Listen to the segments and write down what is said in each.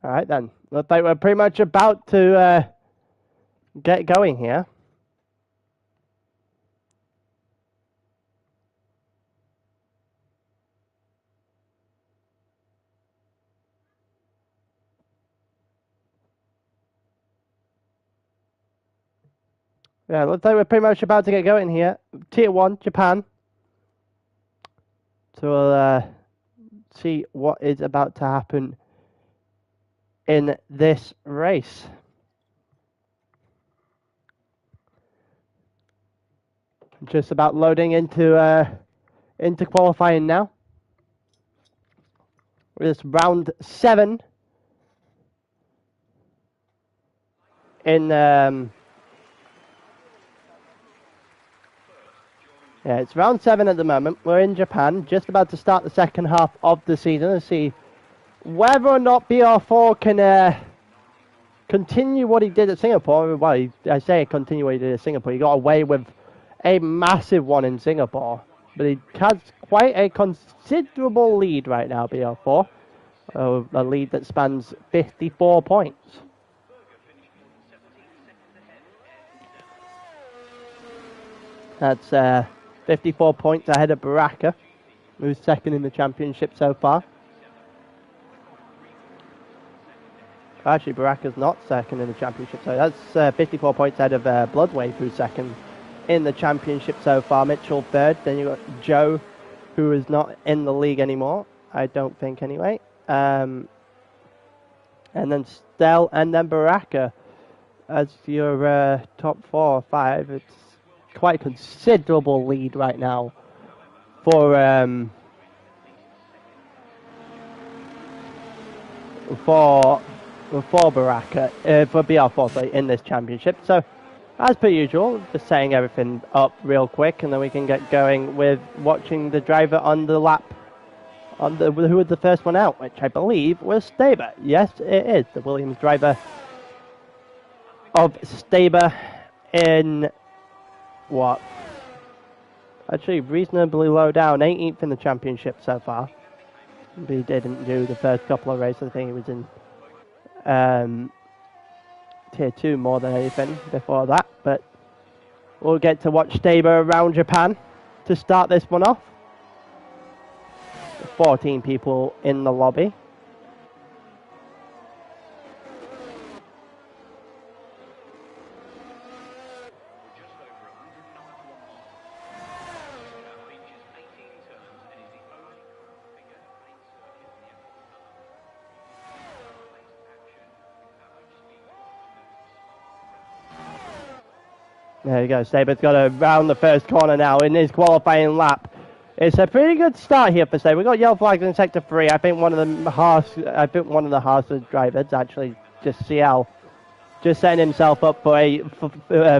All right, then. Looks like we're pretty much about to get going here. Yeah, looks like we're pretty much about to get going here. Tier 1, Japan. So we'll see what is about to happen in this race. Just about loading into qualifying now. It's round 7 in yeah, it's round 7 at the moment. We're in Japan, just about to start the second half of the season and see whether or not BR4 can continue what he did at Singapore. Well, I say continue what he did at Singapore. He got away with a massive one in Singapore, but he has quite a considerable lead right now, BR4. A lead that spans 54 points. That's 54 points ahead of Baraka, who's second in the championship so far. Actually, Baraka's not second in the championship, so that's 54 points ahead of Bloodwave, who's second in the championship so far. Mitchell third. Then you've got Joe, who is not in the league anymore, I don't think anyway. And then Stell, and then Baraka as your top 4 or 5. It's quite a considerable lead right now for Baraka, for BR4, sorry, in this championship. So, as per usual, just setting everything up real quick, and then we can get going with watching the driver on the lap, who was the first one out, which I believe was Staber. Yes, it is the Williams driver of Staber in what? Actually, reasonably low down, 18th in the championship so far. But he didn't do the first couple of races. I think he was in Tier 2 more than anything before that. But we'll get to watch Staber around Japan to start this one off. 14 people in the lobby. There you go, Staber's got to round the first corner now in his qualifying lap. It's a pretty good start here for Staber. We've got yellow flags in sector 3. I think one of the harsher drivers, actually, just CL, just setting himself up for a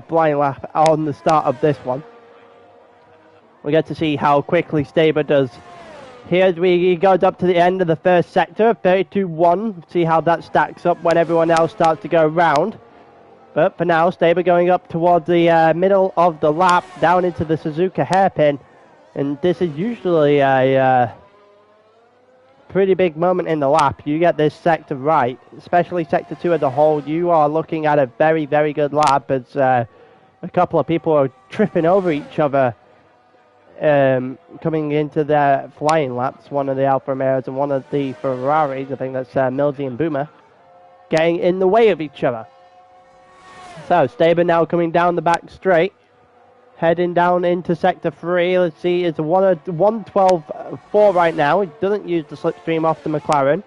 blind lap on the start of this one. We get to see how quickly Staber does. Here he goes up to the end of the first sector, 32-1. See how that stacks up when everyone else starts to go round. But for now, Staber going up towards the middle of the lap, down into the Suzuka hairpin. And this is usually a pretty big moment in the lap. You get this sector right, especially sector 2 as a whole. You are looking at a very, very good lap as a couple of people are tripping over each other coming into their flying laps. One of the Alfa Romeos and one of the Ferraris, I think that's Millsy and Boomer, getting in the way of each other. So, Staber now coming down the back straight, heading down into sector 3. Let's see, it's a 112.4 right now. He doesn't use the slipstream off the McLaren.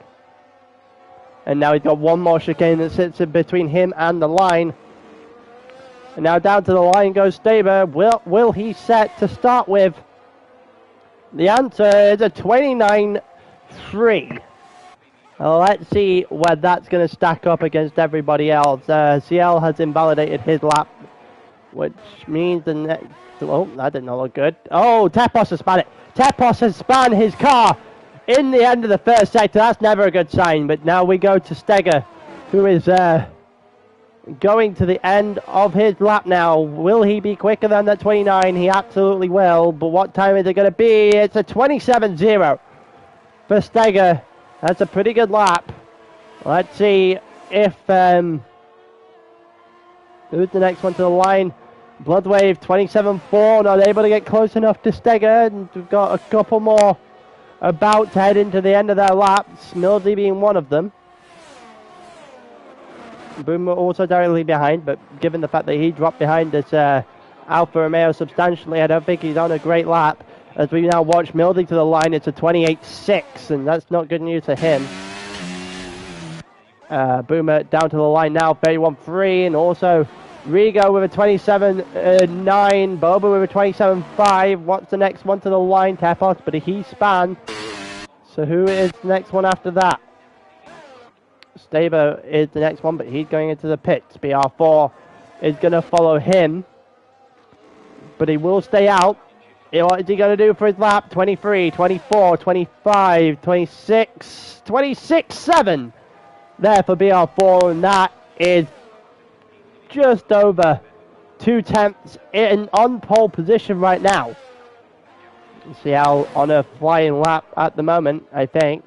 And now he's got one more chicane that sits in between him and the line. And now down to the line goes Staber. Will he set to start with? The answer is a 29.3. Let's see where that's going to stack up against everybody else. CL has invalidated his lap, which means the next... Oh, that did not look good. Oh, Tepos has spun it. Tepos has spun his car in the end of the first sector. That's never a good sign. But now we go to Steger, who is going to the end of his lap now. Will he be quicker than that 29? He absolutely will. But what time is it going to be? It's a 27.0 for Steger. That's a pretty good lap. Let's see if who's the next one to the line. Bloodwave 27-4, not able to get close enough to Steger, and we've got a couple more about to head into the end of their laps, Millsy being one of them. Boomer also directly behind, but given the fact that he dropped behind this Alfa Romeo substantially, I don't think he's on a great lap. As we now watch Millsy to the line, it's a 28-6, and that's not good news for him. Boomer down to the line now, 31-3, and also Rigo with a 27-9, Boba with a 27-5. What's the next one to the line? Tepos, but he spanned. So who is the next one after that? Staber is the next one, but he's going into the pits. BR4 is going to follow him, but he will stay out. What is he going to do for his lap? 23, 24, 25, 26, 26-7 there for BR4, and that is just over 2/10 in on pole position right now. CL on a flying lap at the moment, I think.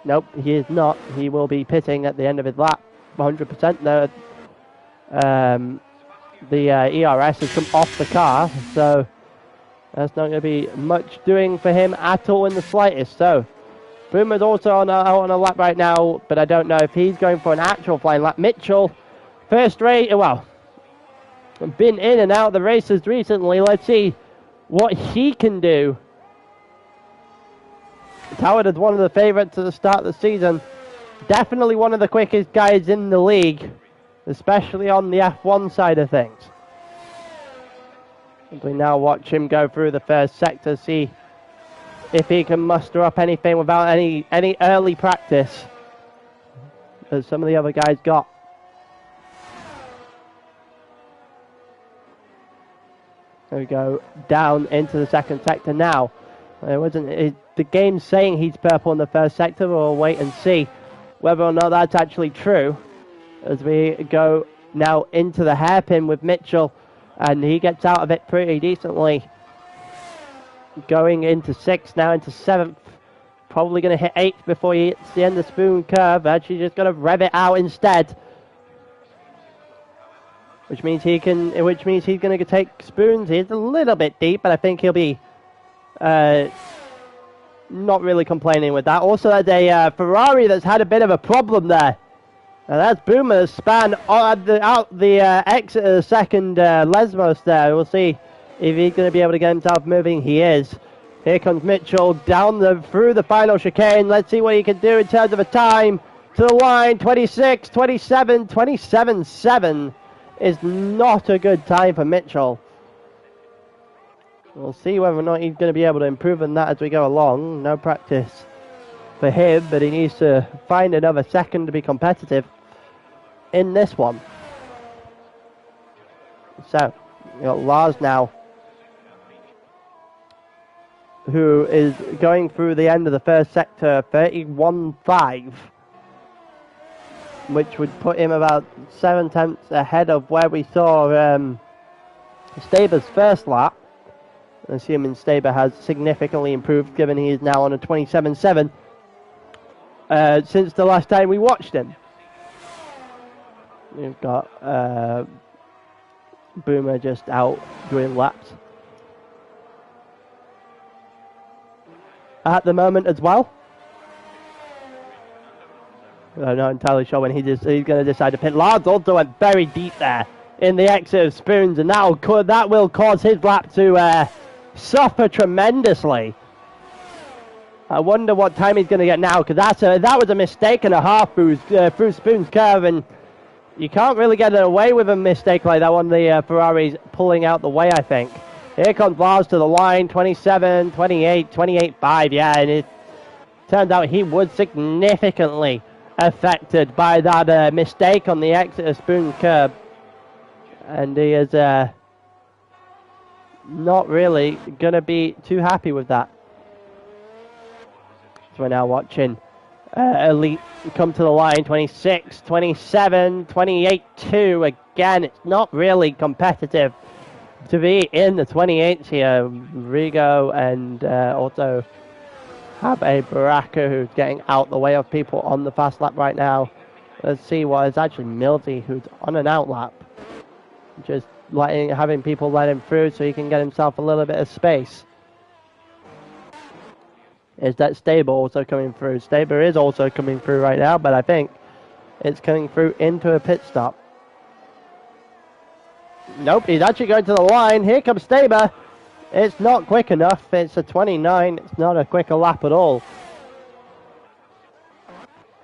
Nope, he is not. He will be pitting at the end of his lap, 100%. The ERS has come off the car, so that's not going to be much doing for him at all in the slightest. So Boomer's also on a lap right now, but I don't know if he's going for an actual flying lap. Mitchell, first race, well, been in and out of the races recently. Let's see what he can do. Howard is one of the favourites at the start of the season. Definitely one of the quickest guys in the league, especially on the F1 side of things. We now watch him go through the first sector, see if he can muster up anything without any early practice as some of the other guys got. There we go, down into the second sector now. It wasn't the game saying he's purple in the first sector. We'll wait and see whether or not that's actually true as we go now into the hairpin with Mitchell, and he gets out of it pretty decently. Going into 6th, now into 7th. Probably going to hit 8th before he hits the end of the spoon curve. Actually just going to rev it out instead. Which means he's going to take spoons. He's a little bit deep, but I think he'll be not really complaining with that. Also, there's a Ferrari that's had a bit of a problem there. Now that's Boomer's span out the exit of the second Lesmos there. We'll see if he's going to be able to get himself moving. He is. Here comes Mitchell through the final chicane. Let's see what he can do in terms of a time. To the line, 26, 27, 27-7 is not a good time for Mitchell. We'll see whether or not he's going to be able to improve on that as we go along. No practice for him, but he needs to find another second to be competitive in this one. So, we've got Lars now, who is going through the end of the first sector, 31.5, which would put him about 7/10 ahead of where we saw Staber's first lap. Assuming Staber has significantly improved, given he is now on a 27.7 since the last time we watched him. We've got Boomer just out doing laps at the moment as well. I'm not entirely sure when he's going to decide to pit. Lars also went very deep there in the exit of spoons, and that will cause his lap to suffer tremendously. I wonder what time he's going to get now, because that was a mistake and a half through Spoon's curve, and you can't really get away with a mistake like that when the Ferrari's pulling out the way, I think. Here comes Lars to the line, 27, 28, 28.5, yeah, and it turns out he was significantly affected by that mistake on the exit of Spoon's curve, and he is not really going to be too happy with that. So we're now watching Elite come to the line, 26, 27, 28.2. Again, it's not really competitive to be in the 28s here. Rigo and also have a Baraka who's getting out the way of people on the fast lap right now. Let's see what is actually Milty who's on an out lap. Just having people let him through so he can get himself a little bit of space. Is that Staber also coming through? Staber is also coming through right now, but I think it's coming through into a pit stop. Nope, he's actually going to the line. Here comes Staber. It's not quick enough. It's a 29. It's not a quicker lap at all.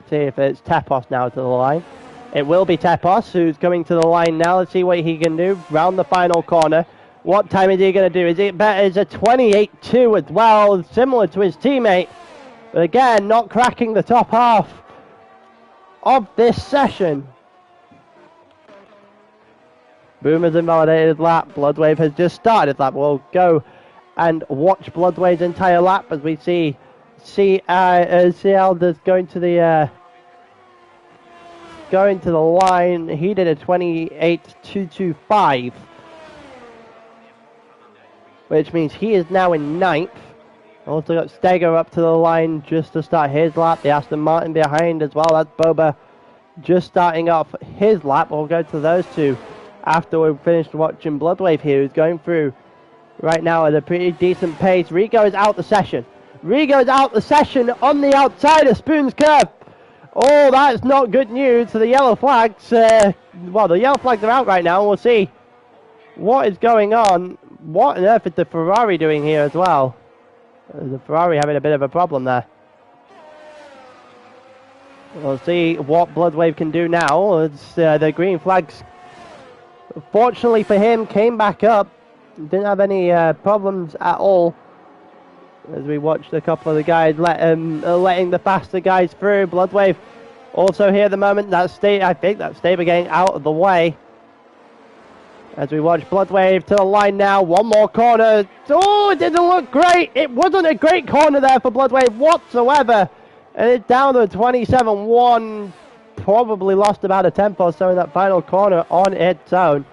See if it's Tepos now to the line. It will be Tepos who's coming to the line now. Let's see what he can do. Round the final corner. What time is he going to do? Is it better? It's a 28.2 as well, similar to his teammate. But again, not cracking the top half of this session. Boomer's invalidated lap. Bloodwave has just started lap. We'll go and watch Bloodwave's entire lap as we see CL just going to the line. He did a 28.225, which means he is now in 9th. Also got Steger up to the line just to start his lap. The Aston Martin behind as well. That's Boba just starting off his lap. We'll go to those two after we've finished watching Bloodwave here, who's going through right now at a pretty decent pace. Rigo is out the session. Rigo is out the session on the outside of Spoon's curve. Oh, that's not good news. So the yellow flags, the yellow flags are out right now. We'll see what is going on. What on earth is the Ferrari doing here as well? The Ferrari having a bit of a problem there. We'll see what Bloodwave can do now. It's the green flags, fortunately for him, came back up. Didn't have any problems at all. As we watched a couple of the guys letting the faster guys through. Bloodwave also here at the moment. I think that's Staber getting out of the way. As we watch Bloodwave to the line now. One more corner. Oh, it didn't look great. It wasn't a great corner there for Bloodwave whatsoever. And it's down to 27.1. Probably lost about a tenth or so in that final corner on its own.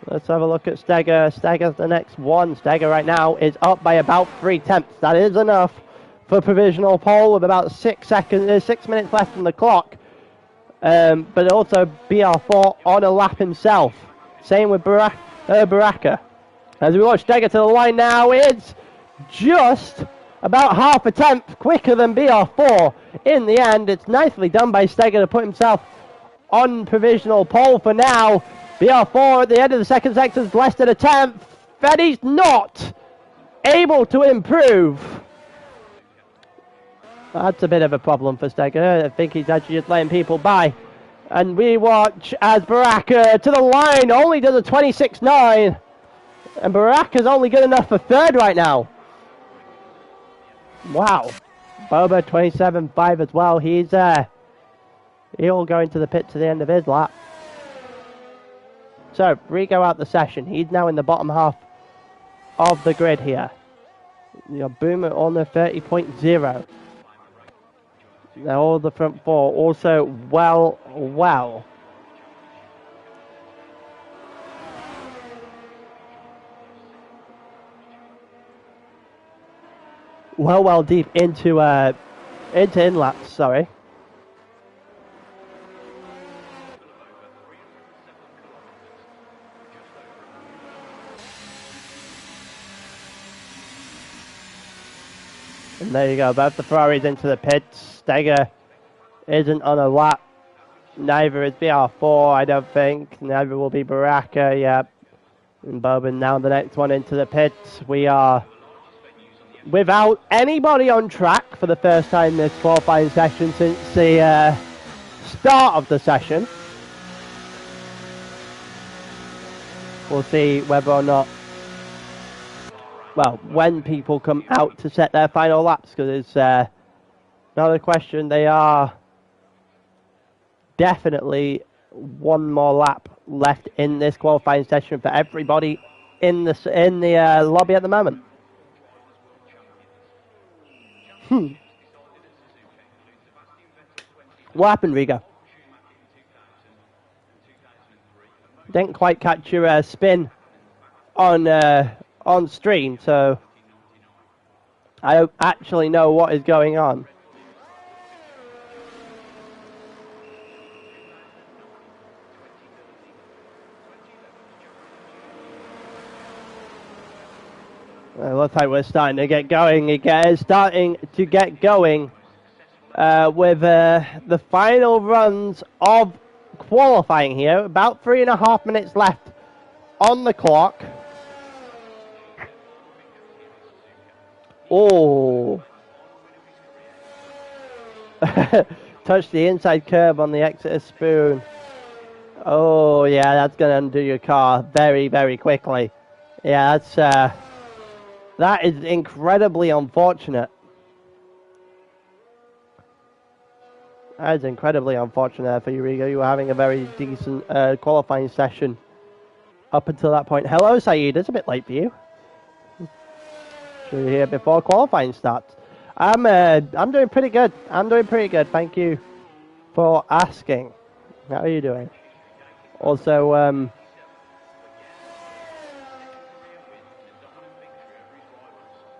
Let's have a look at Steger. Steger's the next one. Steger right now is up by about 3/10. That is enough for provisional pole with about 6 minutes left on the clock. But also BR4 on a lap himself. Same with Baraka. As we watch Steger to the line now, it's just about half a tenth quicker than BR4. In the end, it's nicely done by Steger to put himself on provisional pole for now. BR4 at the end of the second sector is less than a tenth. And he's not able to improve. That's a bit of a problem for Steger. I think he's actually just letting people by. And we watch as Baraka to the line only does a 26.9. And Baraka's only good enough for third right now. Wow. Boba 27.5 as well. He'll go into the pit to the end of his lap. So, Rigo out the session. He's now in the bottom half of the grid here. Your Boomer on the 30.0. Now all the front four also well deep into in-laps, sorry. And there you go, both the Ferraris into the pits. Steger isn't on a lap. Neither is BR4, I don't think. Neither will be Baraka, yep. And Boban now the next one into the pits. We are without anybody on track for the first time in this qualifying session since the start of the session. We'll see whether or not, well, when people come out to set their final laps, because it's another question. They are definitely one more lap left in this qualifying session for everybody in the lobby at the moment. What happened, Rigo? Didn't quite catch your spin on stream, so I don't actually know what is going on. It looks like we're starting to get going again. Starting to get going with the final runs of qualifying here. About 3.5 minutes left on the clock. Oh. Touch the inside curb on the exit of Spoon. Oh, yeah, that's going to undo your car very, very quickly. Yeah, that is incredibly unfortunate. That is incredibly unfortunate for you, Rigo. You were having a very decent qualifying session up until that point. Hello, Saeed. It's a bit late for you. Should be here before qualifying starts. I'm doing pretty good. I'm doing pretty good. Thank you for asking. How are you doing? Also,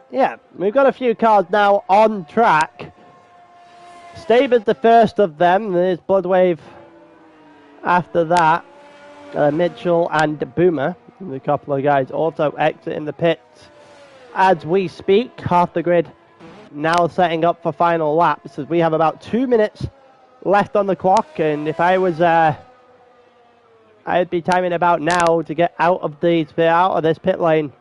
yeah, we've got a few cars now on track. Staber's the first of them. There's Bloodwave after that. Mitchell and Boomer. And a couple of guys also exiting the pits as we speak. Half the grid now setting up for final laps as we have about 2 minutes left on the clock. And if I was, I'd be timing about now to get out of this pit lane.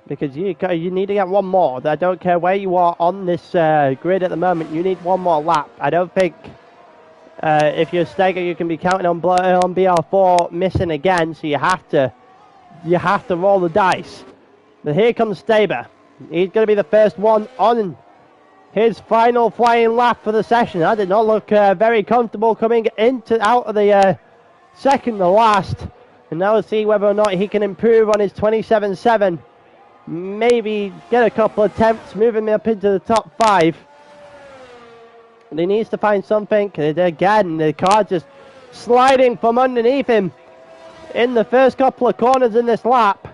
Because you need to get one more. I don't care where you are on this grid at the moment. You need one more lap. I don't think if you're Steger, you can be counting on BR4 missing again. So you have to roll the dice. But here comes Staber. He's going to be the first one on his final flying lap for the session. That did not look very comfortable coming out of the second to last. And now we'll see whether or not he can improve on his 27.7. Maybe get a couple of attempts, moving me up into the top 5. And he needs to find something. Again, the car just sliding from underneath him in the first couple of corners in this lap.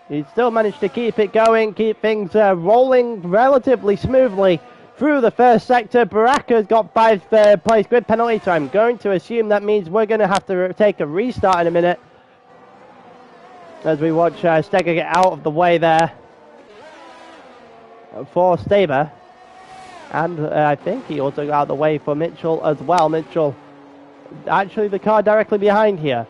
He still managed to keep it going, keep things rolling relatively smoothly through the first sector. Baraka's got 5th place grid penalty, so I'm going to assume that means we're going to have to take a restart in a minute. As we watch Steger get out of the way there for Staber. And I think he also got out of the way for Mitchell as well. Mitchell, actually the car directly behind here.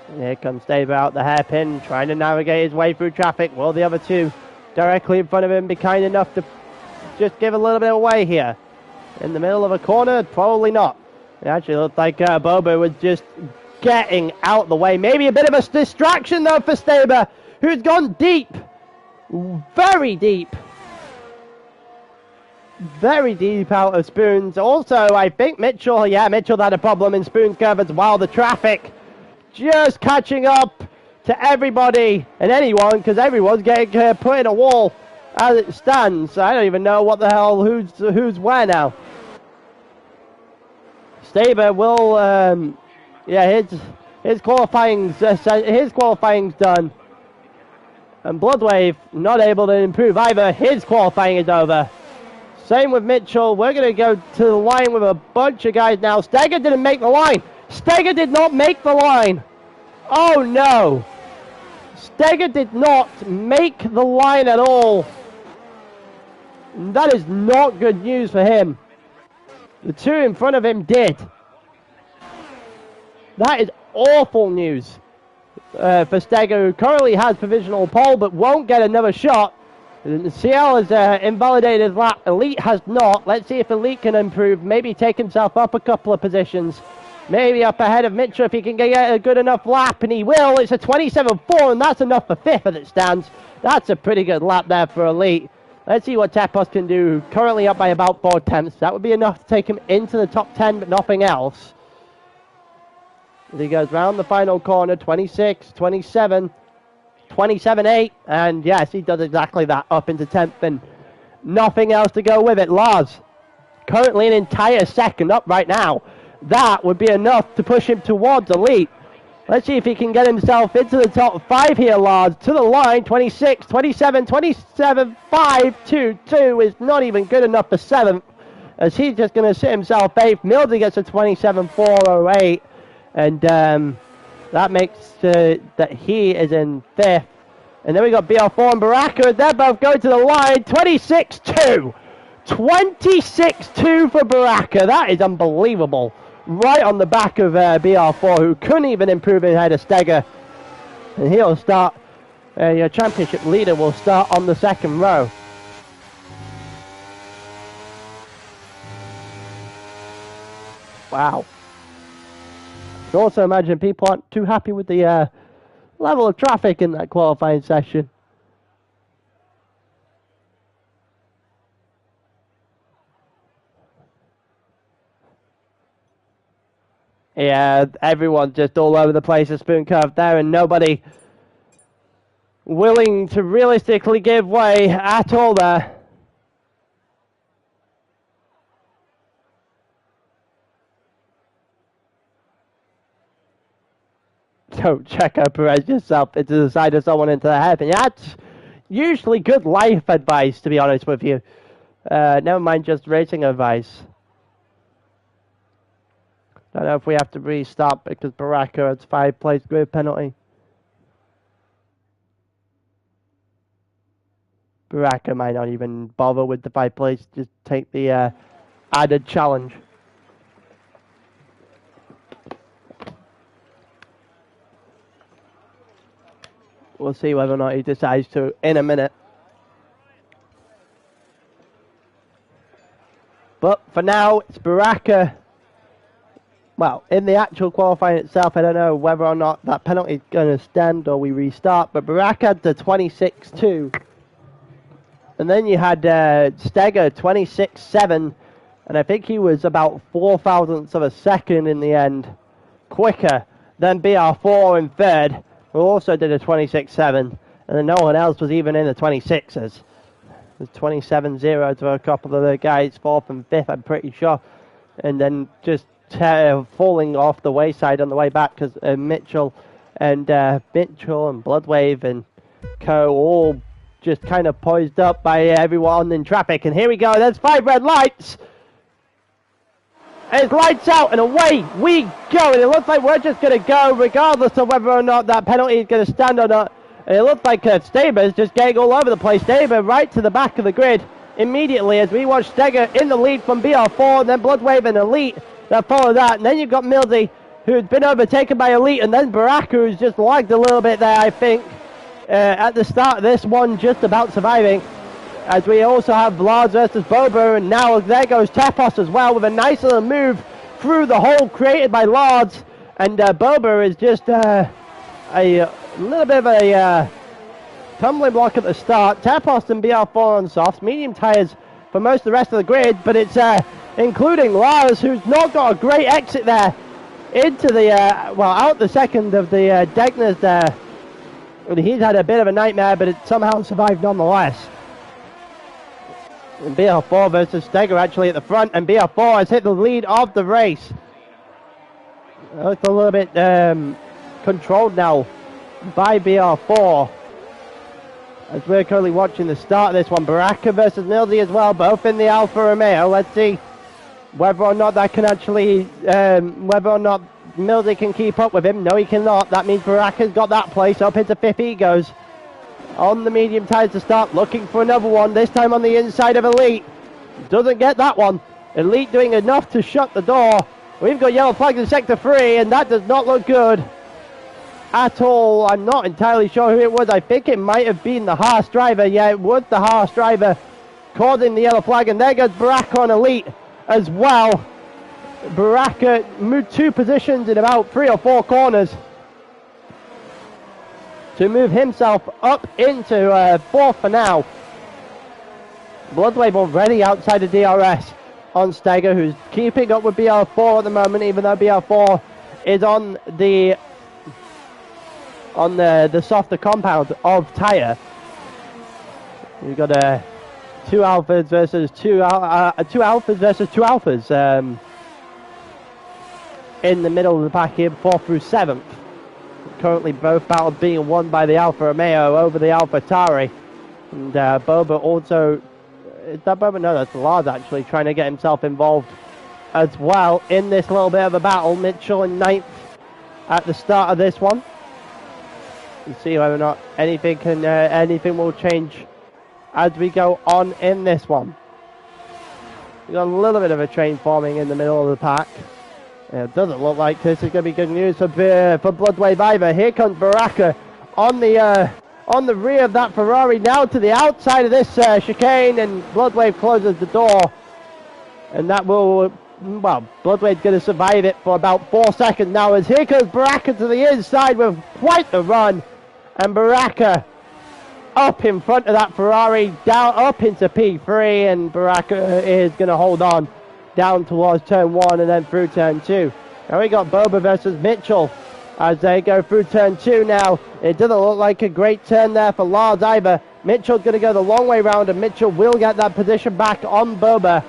And here comes Staber out the hairpin, trying to navigate his way through traffic. Will the other two directly in front of him be kind enough to just give a little bit away here? In the middle of a corner? Probably not. It actually looked like Bobo was just getting out the way. Maybe a bit of a distraction though for Staber, who's gone deep. Very deep out of Spoons. Also, I think Mitchell had a problem in Spoon's curve as well. The traffic just catching up to everybody and anyone, because everyone's getting put in a wall as it stands. I don't even know what the hell, who's where now. Staber will his qualifying's done. And Bloodwave not able to improve either. His qualifying is over. Same with Mitchell. We're going to go to the line with a bunch of guys now. Steger didn't make the line. Steger did not make the line. Oh no. Steger did not make the line at all. That is not good news for him. The two in front of him did. That is awful news for Steger, who currently has provisional pole but won't get another shot. CL has invalidated lap. Elite has not. Let's see if Elite can improve. Maybe take himself up a couple of positions. Maybe up ahead of Mitchell if he can get a good enough lap, and he will. It's a 27.4, and that's enough for 5th as it stands. That's a pretty good lap there for Elite. Let's see what Tepos can do. Currently up by about 4 tenths. That would be enough to take him into the top 10, but nothing else. As he goes round the final corner, 26, 27, 27.8, and yes, he does exactly that, up into 10th, and nothing else to go with it. Lars, currently an entire second up right now. That would be enough to push him towards Elite. Let's see if he can get himself into the top 5 here, Lars. To the line, 26, 27, 27, 5, 2, 2 is not even good enough for 7th. As he's just going to sit himself 8th. Mildy gets a 27.408. And that makes that he is in 5th. And then we got BR4 and Baraka. They're both going to the line, 26-2. 26-2 for Baraka. That is unbelievable. Right on the back of BR4, who couldn't even improve ahead of Steger. And he'll start, your championship leader will start on the 2nd row. Wow. I can also imagine people aren't too happy with the level of traffic in that qualifying session. Yeah, everyone's just all over the place, a spoon curve there, and nobody willing to realistically give way at all there. Don't check out Perez yourself into the side of someone into the head. And that's usually good life advice, to be honest with you. Never mind just racing advice. Don't know if we have to restart because Baraka has 5-place grid penalty. Baraka might not even bother with the 5-place, just take the added challenge. We'll see whether or not he decides to in a minute. But for now, it's Baraka. Well, in the actual qualifying itself, I don't know whether or not that penalty is going to stand or we restart. But Baraka had the 26-2. And then you had Steger 26-7. And I think he was about 4 thousandths of a second in the end quicker than BR4 in 3rd, who also did a 26-7. And then no one else was even in the 26s. It was 27-0 to a couple of the guys, 4th and 5th, I'm pretty sure. And then just falling off the wayside on the way back because Mitchell and Bloodwave and co all just kind of poised up by everyone in traffic. And here we go, there's 5 red lights. And it's lights out and away we go. And it looks like we're just going to go regardless of whether or not that penalty is going to stand or not. And it looks like Staber is just getting all over the place. Staber right to the back of the grid immediately as we watch Steger in the lead from BR4 and then Bloodwave and Elite that follow that. And then you've got Mildy, who's been overtaken by Elite, and then Baraka, who's just lagged a little bit there, I think, at the start of this one, just about surviving. As we also have Lars versus Boba, and now there goes Tepos as well with a nice little move through the hole created by Lars. And Boba is just a little bit of a tumbling block at the start. Tepos and BR4 on softs, medium tyres for most of the rest of the grid, but it's including Lars, who's not got a great exit there into the, out the second of the Degners there. And he's had a bit of a nightmare, but it somehow survived nonetheless. And BR4 versus Steger actually at the front, and BR4 has hit the lead of the race. It's a little bit controlled now by BR4. As we're currently watching the start of this one, Baraka versus Mildy as well, both in the Alfa Romeo. Let's see whether or not that can actually, whether or not Mildy can keep up with him. No, he cannot. That means Baraka's got that place up into 5th. He goes on the medium tyres to start, looking for another one, this time on the inside of Elite. Doesn't get that one. Elite doing enough to shut the door. We've got yellow flags in sector 3, and that does not look good at all. I'm not entirely sure who it was. I think it might have been the Haas driver. Yeah, it was the Haas driver causing the yellow flag, and there goes Baraka on Elite as well. Baraka moved 2 positions in about 3 or 4 corners to move himself up into 4th for now. Bloodwave already outside of DRS on Steger, who's keeping up with BR4 at the moment, even though BR4 is on the softer compound of tyre. We've got 2 Alphas versus 2 Alphas versus 2 Alphas in the middle of the pack here, 4th through 7th. Currently both battles being won by the Alfa Romeo over the AlphaTauri. And Boba also, is that Boba? No, that's Lars actually trying to get himself involved as well in this little bit of a battle. Mitchell in 9th at the start of this one. We'll see whether or not anything will change as we go on in this one. We've got a little bit of a train forming in the middle of the pack. It doesn't look like this is going to be good news for Bloodwave either. Here comes Baraka on the rear of that Ferrari, now to the outside of this chicane, and Bloodwave closes the door. And that will, well, Bloodwave's going to survive it for about 4 seconds now, as here comes Baraka to the inside with quite the run. And Baraka up in front of that Ferrari, down up into P3, and Baraka is going to hold on down towards turn 1 and then through turn 2. Now we got Boba versus Mitchell as they go through turn 2 now. It doesn't look like a great turn there for Lars either. Mitchell's going to go the long way round, and Mitchell will get that position back on Boba.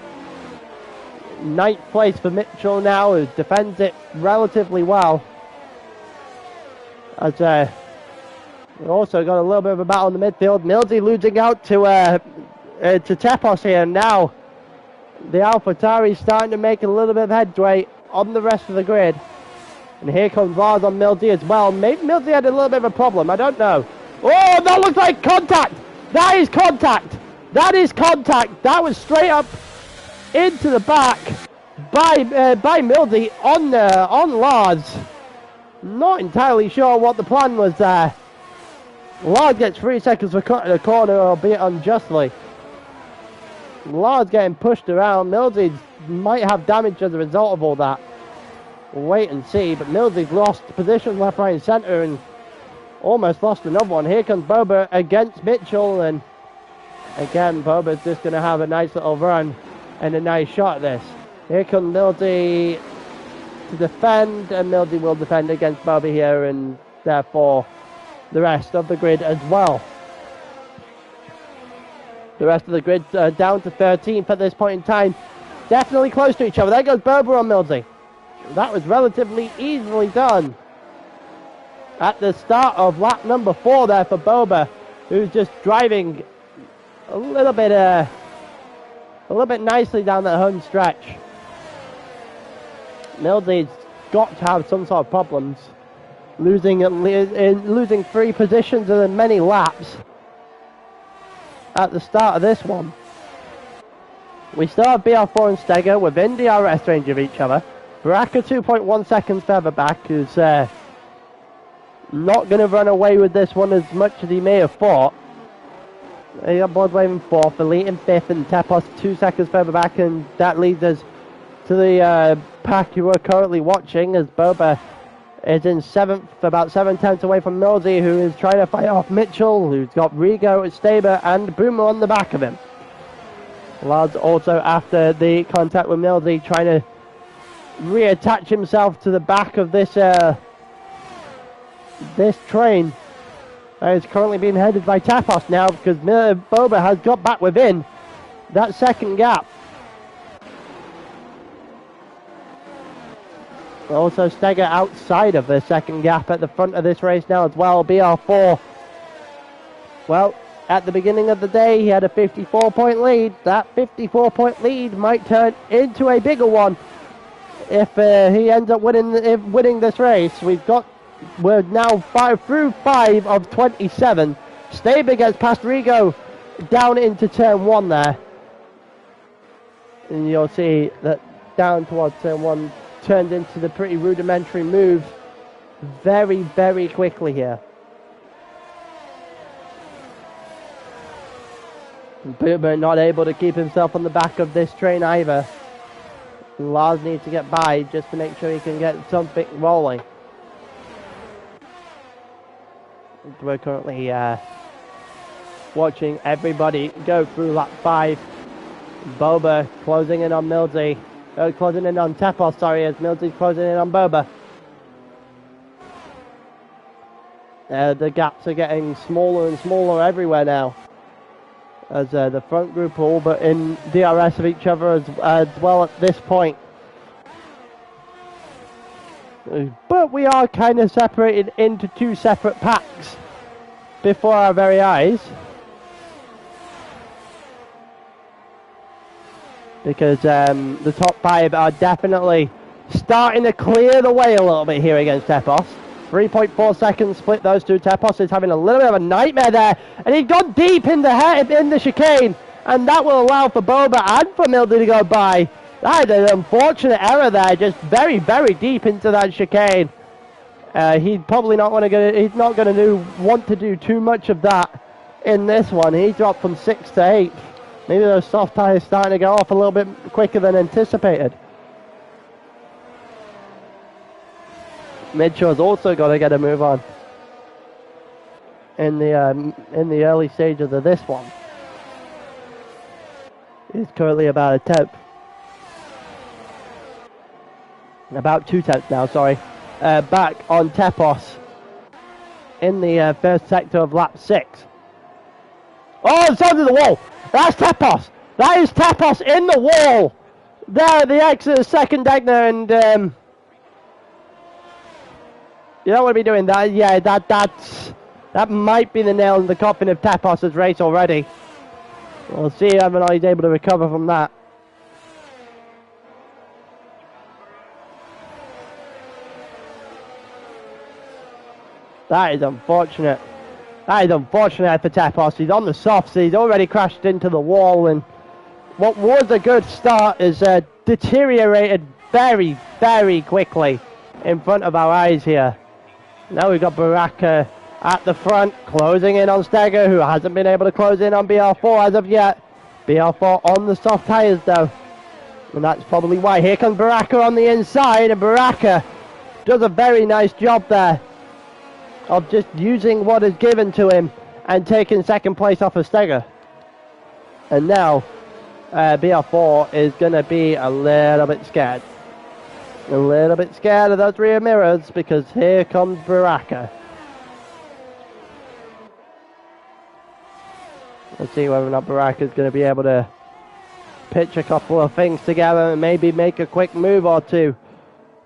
9th place for Mitchell now, who defends it relatively well. As we've also got a little bit of a battle in the midfield. Millsy losing out to Tepos here now. The AlphaTauri starting to make a little bit of headway on the rest of the grid. And here comes Lars on Millsy as well. Maybe Millsy had a little bit of a problem, I don't know. Oh, that looks like contact! That is contact! That is contact! That was straight up into the back by Millsy on Lars. Not entirely sure what the plan was there. Lars gets 3 seconds for cutting a corner, albeit unjustly. Lars getting pushed around. Millsy might have damage as a result of all that. We'll wait and see, but Millsy's lost position left, right and centre and almost lost another one. Here comes Boba against Mitchell, and again Boba's just going to have a nice little run and a nice shot at this. Here comes Millsy to defend, and Millsy will defend against Boba here, and therefore the rest of the grid as well. The rest of the grid down to 13th at this point in time. Definitely close to each other. There goes Boba on Millsy. That was relatively easily done at the start of lap number 4 there for Boba, who's just driving a little bit nicely down that home stretch. Millsy's got to have some sort of problems, losing 3 positions in many laps at the start of this one. We still have BR4 and Steger within DRS range of each other. Baraka 2.1 seconds further back, who's not going to run away with this one as much as he may have thought. You got Bloodwave in 4th, Elite in 5th, and Tepos 2 seconds further back, and that leads us to the pack you are currently watching, as Boba is in 7th, about 7 tenths away from Millsy, who is trying to fight off Mitchell, who's got Rigo, Staber, and Boomer on the back of him. Lars also, after the contact with Millsy, trying to reattach himself to the back of this this train. It's currently being headed by Tapos now, because Boba has got back within that second gap. Also Steger outside of the second gap at the front of this race now as well. BR4, well, at the beginning of the day he had a 54-point lead. That 54-point lead might turn into a bigger one if he ends up winning this race. We're now through 5 of 27. Staber gets past Rigo down into turn 1 there, and you'll see that down towards turn 1 turned into the pretty rudimentary move very, very quickly here. Boomer not able to keep himself on the back of this train either. Lars needs to get by just to make sure he can get something rolling. We're currently watching everybody go through lap 5. Boba closing in on Millsy. Closing in on Tepos, sorry, as Millsy's closing in on Boba. The gaps are getting smaller and smaller everywhere now, as the front group are all but in DRS of each other as well at this point. But we are kind of separated into two separate packs before our very eyes. Because the top 5 are definitely starting to clear the way a little bit here against Tepos. 3.4 seconds split those two. Tepos is having a little bit of a nightmare there. And he's gone deep in the chicane. And that will allow for Boba and for Mildy to go by. That is an unfortunate error there. Just very, very deep into that chicane. He's probably not want to go. He's not going to want to do too much of that in this one. He dropped from 6th to 8th. Maybe those soft tires starting to go off a little bit quicker than anticipated. Midshaw's also got to get a move on in the early stages of this one. He's currently about a 10th. About 2 tenths now, sorry. Back on Tepos in the first sector of lap 6. Oh, it's under the wall. That's Tepos. That is Tepos in the wall. There at the exit of second Degner, and you don't want to be doing that. Yeah, that might be the nail in the coffin of Tepos' race already. We'll see whether or not he's able to recover from that. That is unfortunate. That is unfortunate for Tepos. He's on the softs. He's already crashed into the wall, and what was a good start is deteriorated very, very quickly in front of our eyes here. Now we've got Baraka at the front, closing in on Steger, who hasn't been able to close in on BR4 as of yet. BR4 on the soft tyres though, and that's probably why. Here comes Baraka on the inside, and Baraka does a very nice job there of just using what is given to him and taking second place off of Steger. And now BR4 is going to be a little bit scared. A little bit scared of those rear mirrors, because here comes Baraka. Let's see whether or not Baraka is going to be able to pitch a couple of things together and maybe make a quick move or two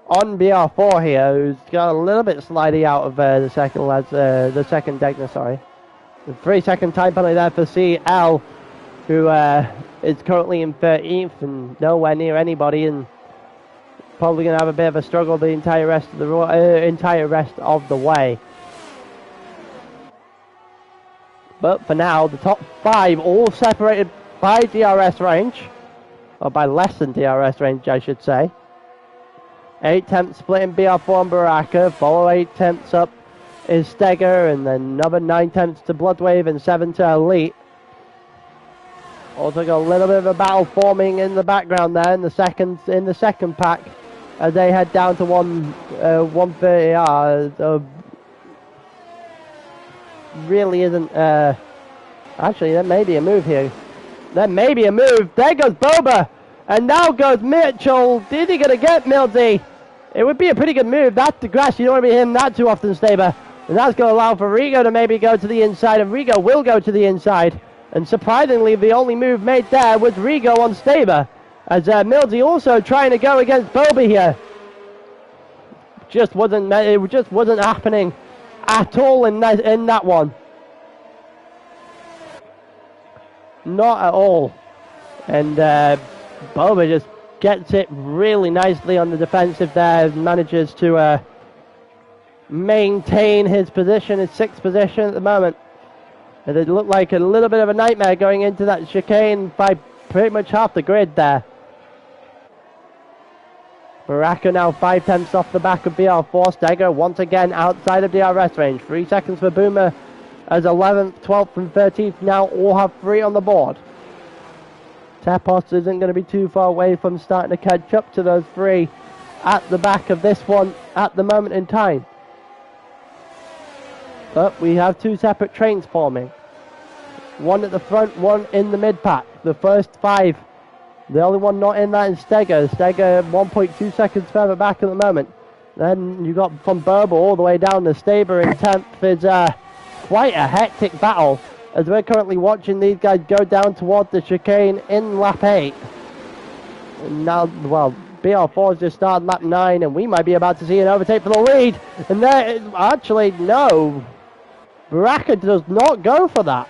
on BR4 here, who's got a little bit slidey out of the second Degner, sorry. The 3-second time penalty there for CL, who is currently in 13th and nowhere near anybody, and probably going to have a bit of a struggle the entire rest of the way. But for now, the top 5 all separated by DRS range, or by less than DRS range, I should say. 8 tenths split in BR4 and Baraka, follow 8 tenths up is Steger, and then another 9 tenths to Bloodwave and 7 to Elite. Also got a little bit of a battle forming in the background there in the second pack as they head down to 130R. So really isn't actually, there may be a move here. There may be a move. There goes Boba, and now goes Mitchell. Is he gonna get Mildy? It would be a pretty good move. That's the grass. You don't want to be hitting that too often, Staber. And that's going to allow for Rigo to maybe go to the inside, and Rigo will go to the inside. And surprisingly, the only move made there was Rigo on Staber, as Mildy also trying to go against Boba here. It just wasn't happening at all in that one. Not at all. And Boba just gets it really nicely on the defensive there, manages to maintain his position, his 6th position at the moment. And it looked like a little bit of a nightmare going into that chicane by pretty much half the grid there. Baraka now 5 tenths off the back of BR4. Steger once again outside of DRS range. 3 seconds for Boomer, as 11th, 12th and 13th now all have 3 on the board. Tepos isn't going to be too far away from starting to catch up to those 3 at the back of this one at the moment in time. But we have 2 separate trains forming. One at the front, one in the mid-pack. The first 5, the only one not in that is Steger. Steger 1.2 seconds further back at the moment. Then you got from Berber all the way down to Staber in 10th. Is quite a hectic battle, as we're currently watching these guys go down towards the chicane in lap 8. And now, well, BR4's just started lap 9, and we might be about to see an overtake for the lead. And there, actually, no. Baraka does not go for that.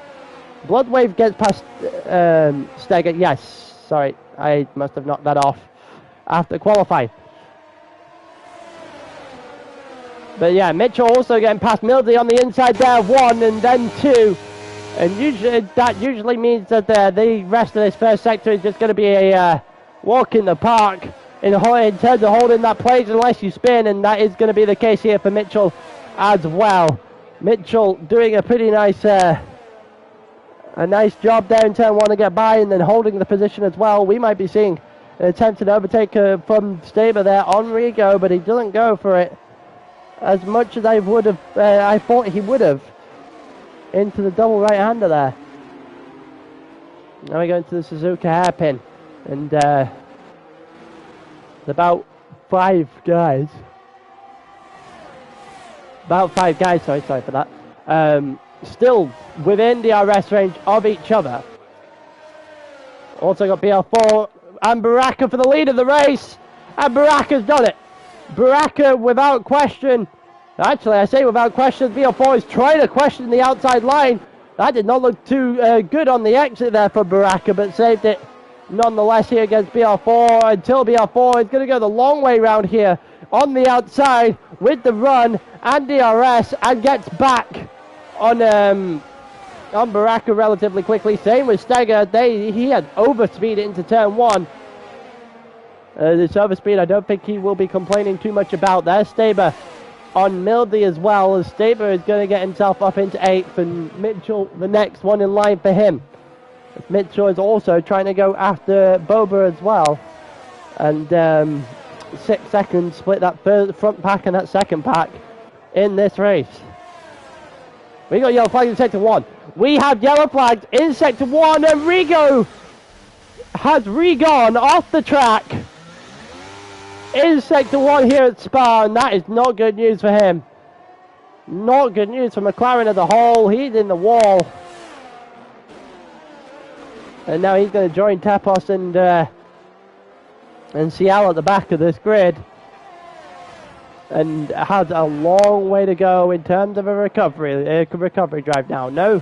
Bloodwave gets past Steger. Yes, sorry, I must have knocked that off after qualifying. But yeah, Mitchell also getting past Mildy on the inside there, 1 and then 2. And usually that usually means that the rest of this first sector is just going to be a walk in the park in terms of holding that place unless you spin, and that is going to be the case here for Mitchell as well. Mitchell doing a pretty nice job there in turn 1 to get by, and then holding the position as well. We might be seeing an attempted overtake from Staber there on Rigo, but he doesn't go for it as much as I thought he would have into the double right-hander there. Now we go into the Suzuka hairpin, and there's about 5 guys. Sorry for that. Still within the RS range of each other. Also got BR4 and Baraka for the lead of the race, and Baraka's done it. Baraka, without question, actually I say without question, BR4 is trying to question the outside line. That did not look too good on the exit there for Baraka, but saved it nonetheless here against BR4, until BR4 is going to go the long way round here on the outside with the run and DRS, and gets back on Baraka relatively quickly. Same with Steger. He had overspeed into turn 1. This overspeed, I don't think he will be complaining too much about. There's Staber on Mildy as well, as Staber is going to get himself up into 8th, and Mitchell the next one in line for him. Mitchell is also trying to go after Boba as well, and 6 seconds split that front pack and that second pack in this race. We got yellow flags in sector 1. We have yellow flags in sector 1, and Rigo has re-gone off the track in sector 1 here at Spa, and that is not good news for him. Not good news for McLaren as a whole. He's in the wall. And now he's going to join Tapos and Cial at the back of this grid, and has a long way to go in terms of a recovery drive now. No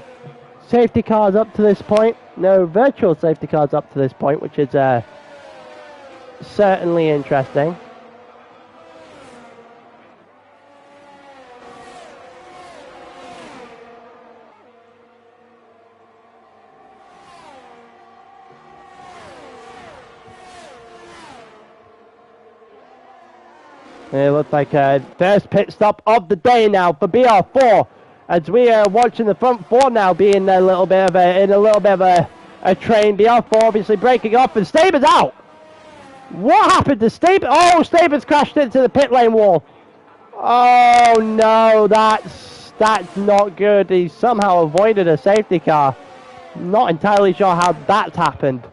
safety cars up to this point. No virtual safety cars up to this point, which is certainly interesting. It looks like first pit stop of the day now for BR4, as we are watching the front 4 now being in a little bit of a train. BR4 obviously breaking off, and Staber's out. What happened to Staber? Oh, Staber's crashed into the pit lane wall. Oh no, that's not good. He somehow avoided a safety car. Not entirely sure how that's happened.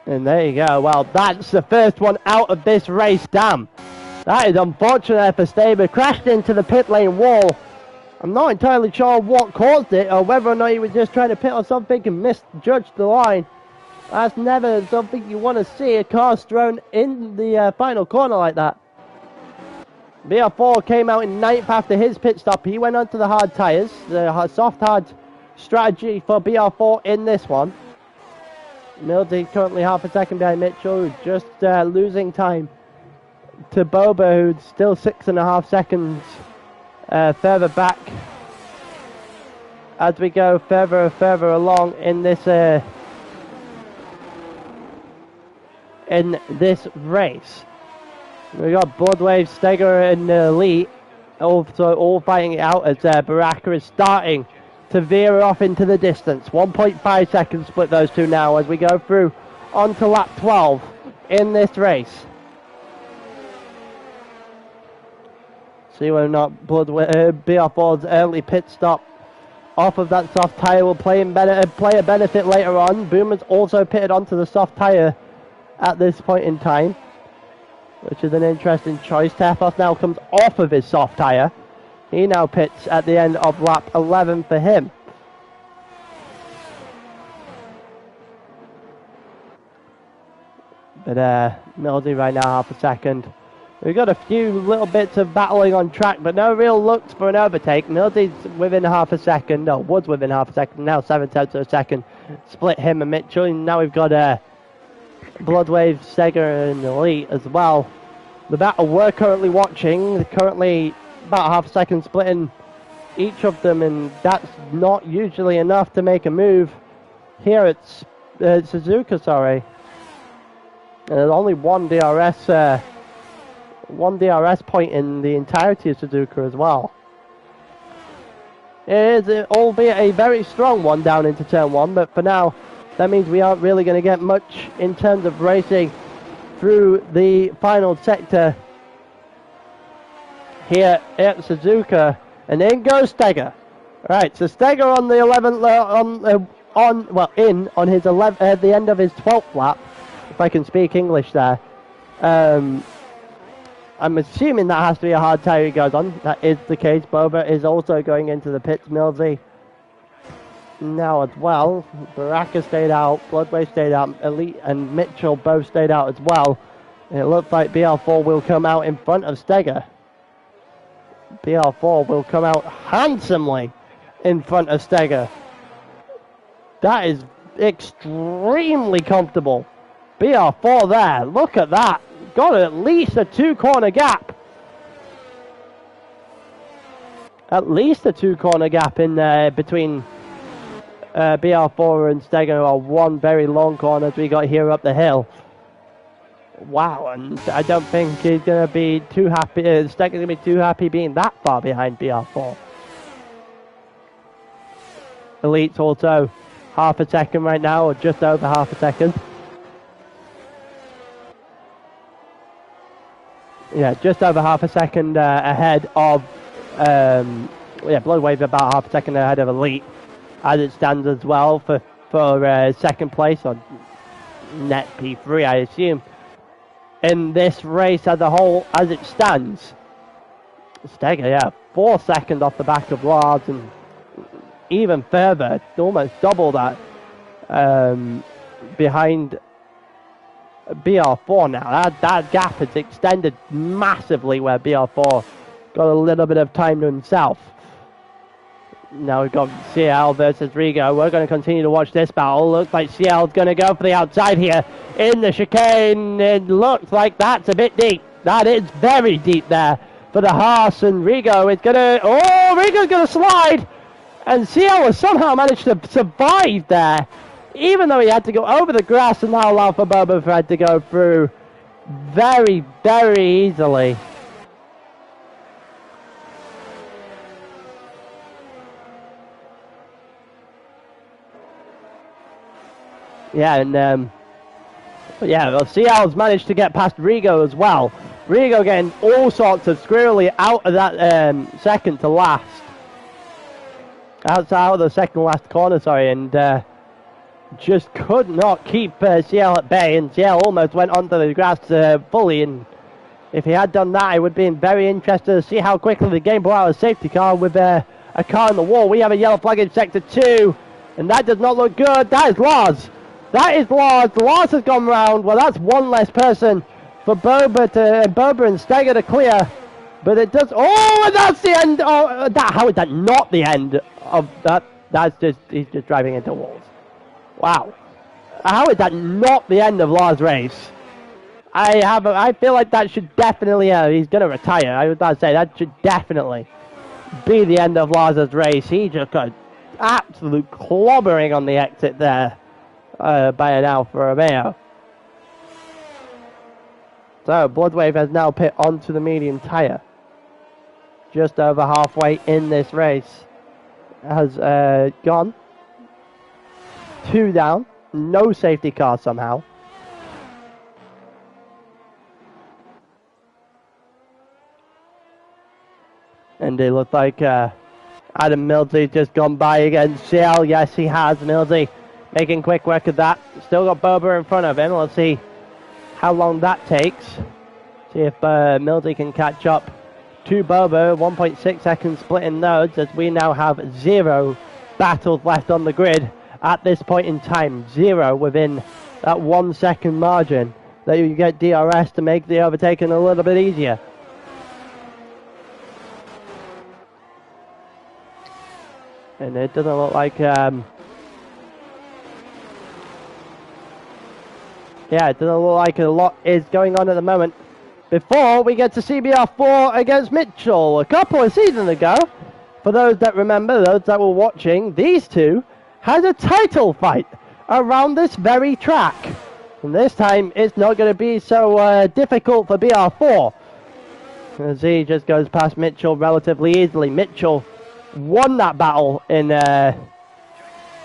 And there you go. Well, that's the first one out of this race. Damn. That is unfortunate for Staber. Crashed into the pit lane wall. I'm not entirely sure what caused it, or whether or not he was just trying to pit on something and misjudged the line. That's never something you want to see, a car thrown in the final corner like that. BR4 came out in 9th after his pit stop. He went onto the hard tyres. The soft hard strategy for BR4 in this one. Mildy currently half a second behind Mitchell, just losing time to Boba, who's still 6.5 seconds further back as we go further and further along in this race. We got Bloodwave, Steger, and Elite all fighting it out as Baraka is starting to veer off into the distance. 1.5 seconds split those two now as we go through onto lap 12 in this race. See whether or not BR4's early pit stop off of that soft tyre will play a benefit later on. Boomer's also pitted onto the soft tyre at this point in time, which is an interesting choice. Tefos now comes off of his soft tyre. He now pits at the end of lap 11 for him. But Mildy right now half a second. We've got a few little bits of battling on track, but no real looks for an overtake. Mildy's within half a second. No, was within half a second. Now 7/10 of a second. Split him and Mitchell. And now we've got Bloodwave, Sega and Elite as well. The battle we're currently watching, currently about half a second splitting each of them, and that's not usually enough to make a move. Here it's Suzuka, sorry. And there's only one DRS point in the entirety of Suzuka as well. It is, albeit a very strong one down into turn 1, but for now, that means we aren't really going to get much in terms of racing through the final sector here at Suzuka. And in goes Steger. Right, so Steger on the 11th, on his 11th, at the end of his 12th lap, if I can speak English there. I'm assuming that has to be a hard tyre he goes on. That is the case. Boba is also going into the pits. Millsy now as well. Baraka stayed out. Bloodway stayed out. Elite and Mitchell both stayed out as well. And it looks like BR4 will come out in front of Steger. BR4 will come out handsomely in front of Steger. That is extremely comfortable. BR4 there. Look at that. Got at least a 2-corner gap. At least a 2-corner gap in between BR4 and Steger, or one very long corner as we got here up the hill. Wow, and I don't think he's going to be too happy. Steger's going to be too happy being that far behind BR4. Elite's also half a second right now, or just over half a second. Yeah, just over half a second ahead of, Bloodwave about half a second ahead of Elite, as it stands as well for second place, on net P3, I assume, in this race as a whole, as it stands. Steger, yeah, 4 seconds off the back of Lars, and even further, almost double that, behind BR4 now. That gap has extended massively, where BR4 got a little bit of time to himself. Now we've got CL versus Rigo. We're going to continue to watch this battle. Looks like CL's going to go for the outside here in the chicane. It looks like that's a bit deep. That is very deep there for the Haas, and Rigo is going to... Oh, Rigo's going to slide! And CL has somehow managed to survive there, even though he had to go over the grass, and now allow for Boba Fett to go through very, very easily. Yeah, and CL's managed to get past Rigo as well. Rigo getting all sorts of squirrely out of that second to last. Out of the second last corner, sorry, and just could not keep CL at bay, and CL almost went onto the grass fully, and if he had done that, I would be very interested to see how quickly the game brought out a safety car with a car in the wall. We have a yellow flag in sector 2, and that does not look good. That is Lars. That is Lars. Lars has gone round. Well, that's one less person for Boba and Steger to clear. But it does... Oh, and that's the end. Oh, how is that not the end of that? That's just... He's just driving into walls. Wow. How is that not the end of Lars' race? I feel like that should definitely... he's going to retire. I was about to say, that should definitely be the end of Lars' race. He just got absolute clobbering on the exit there. By an Alfa Romeo. So Bloodwave has now pit onto the medium tyre. Just over halfway in this race. Has gone 2 down. No safety car somehow. And it looked like Adam Millsy just gone by against CL. Yes, he has. Millsy making quick work of that. Still got Boba in front of him. Let's see how long that takes. See if Mildy can catch up to Bobo. 1.6 seconds splitting those, as we now have 0 battles left on the grid at this point in time. 0 within that 1 second margin that you get DRS to make the overtaking a little bit easier. And it doesn't look like yeah, it doesn't look like a lot is going on at the moment. Before we get to CBR4 against Mitchell a couple of seasons ago, for those that remember, those that were watching, these two had a title fight around this very track. And this time it's not going to be so difficult for BR4, as he just goes past Mitchell relatively easily. Mitchell won that battle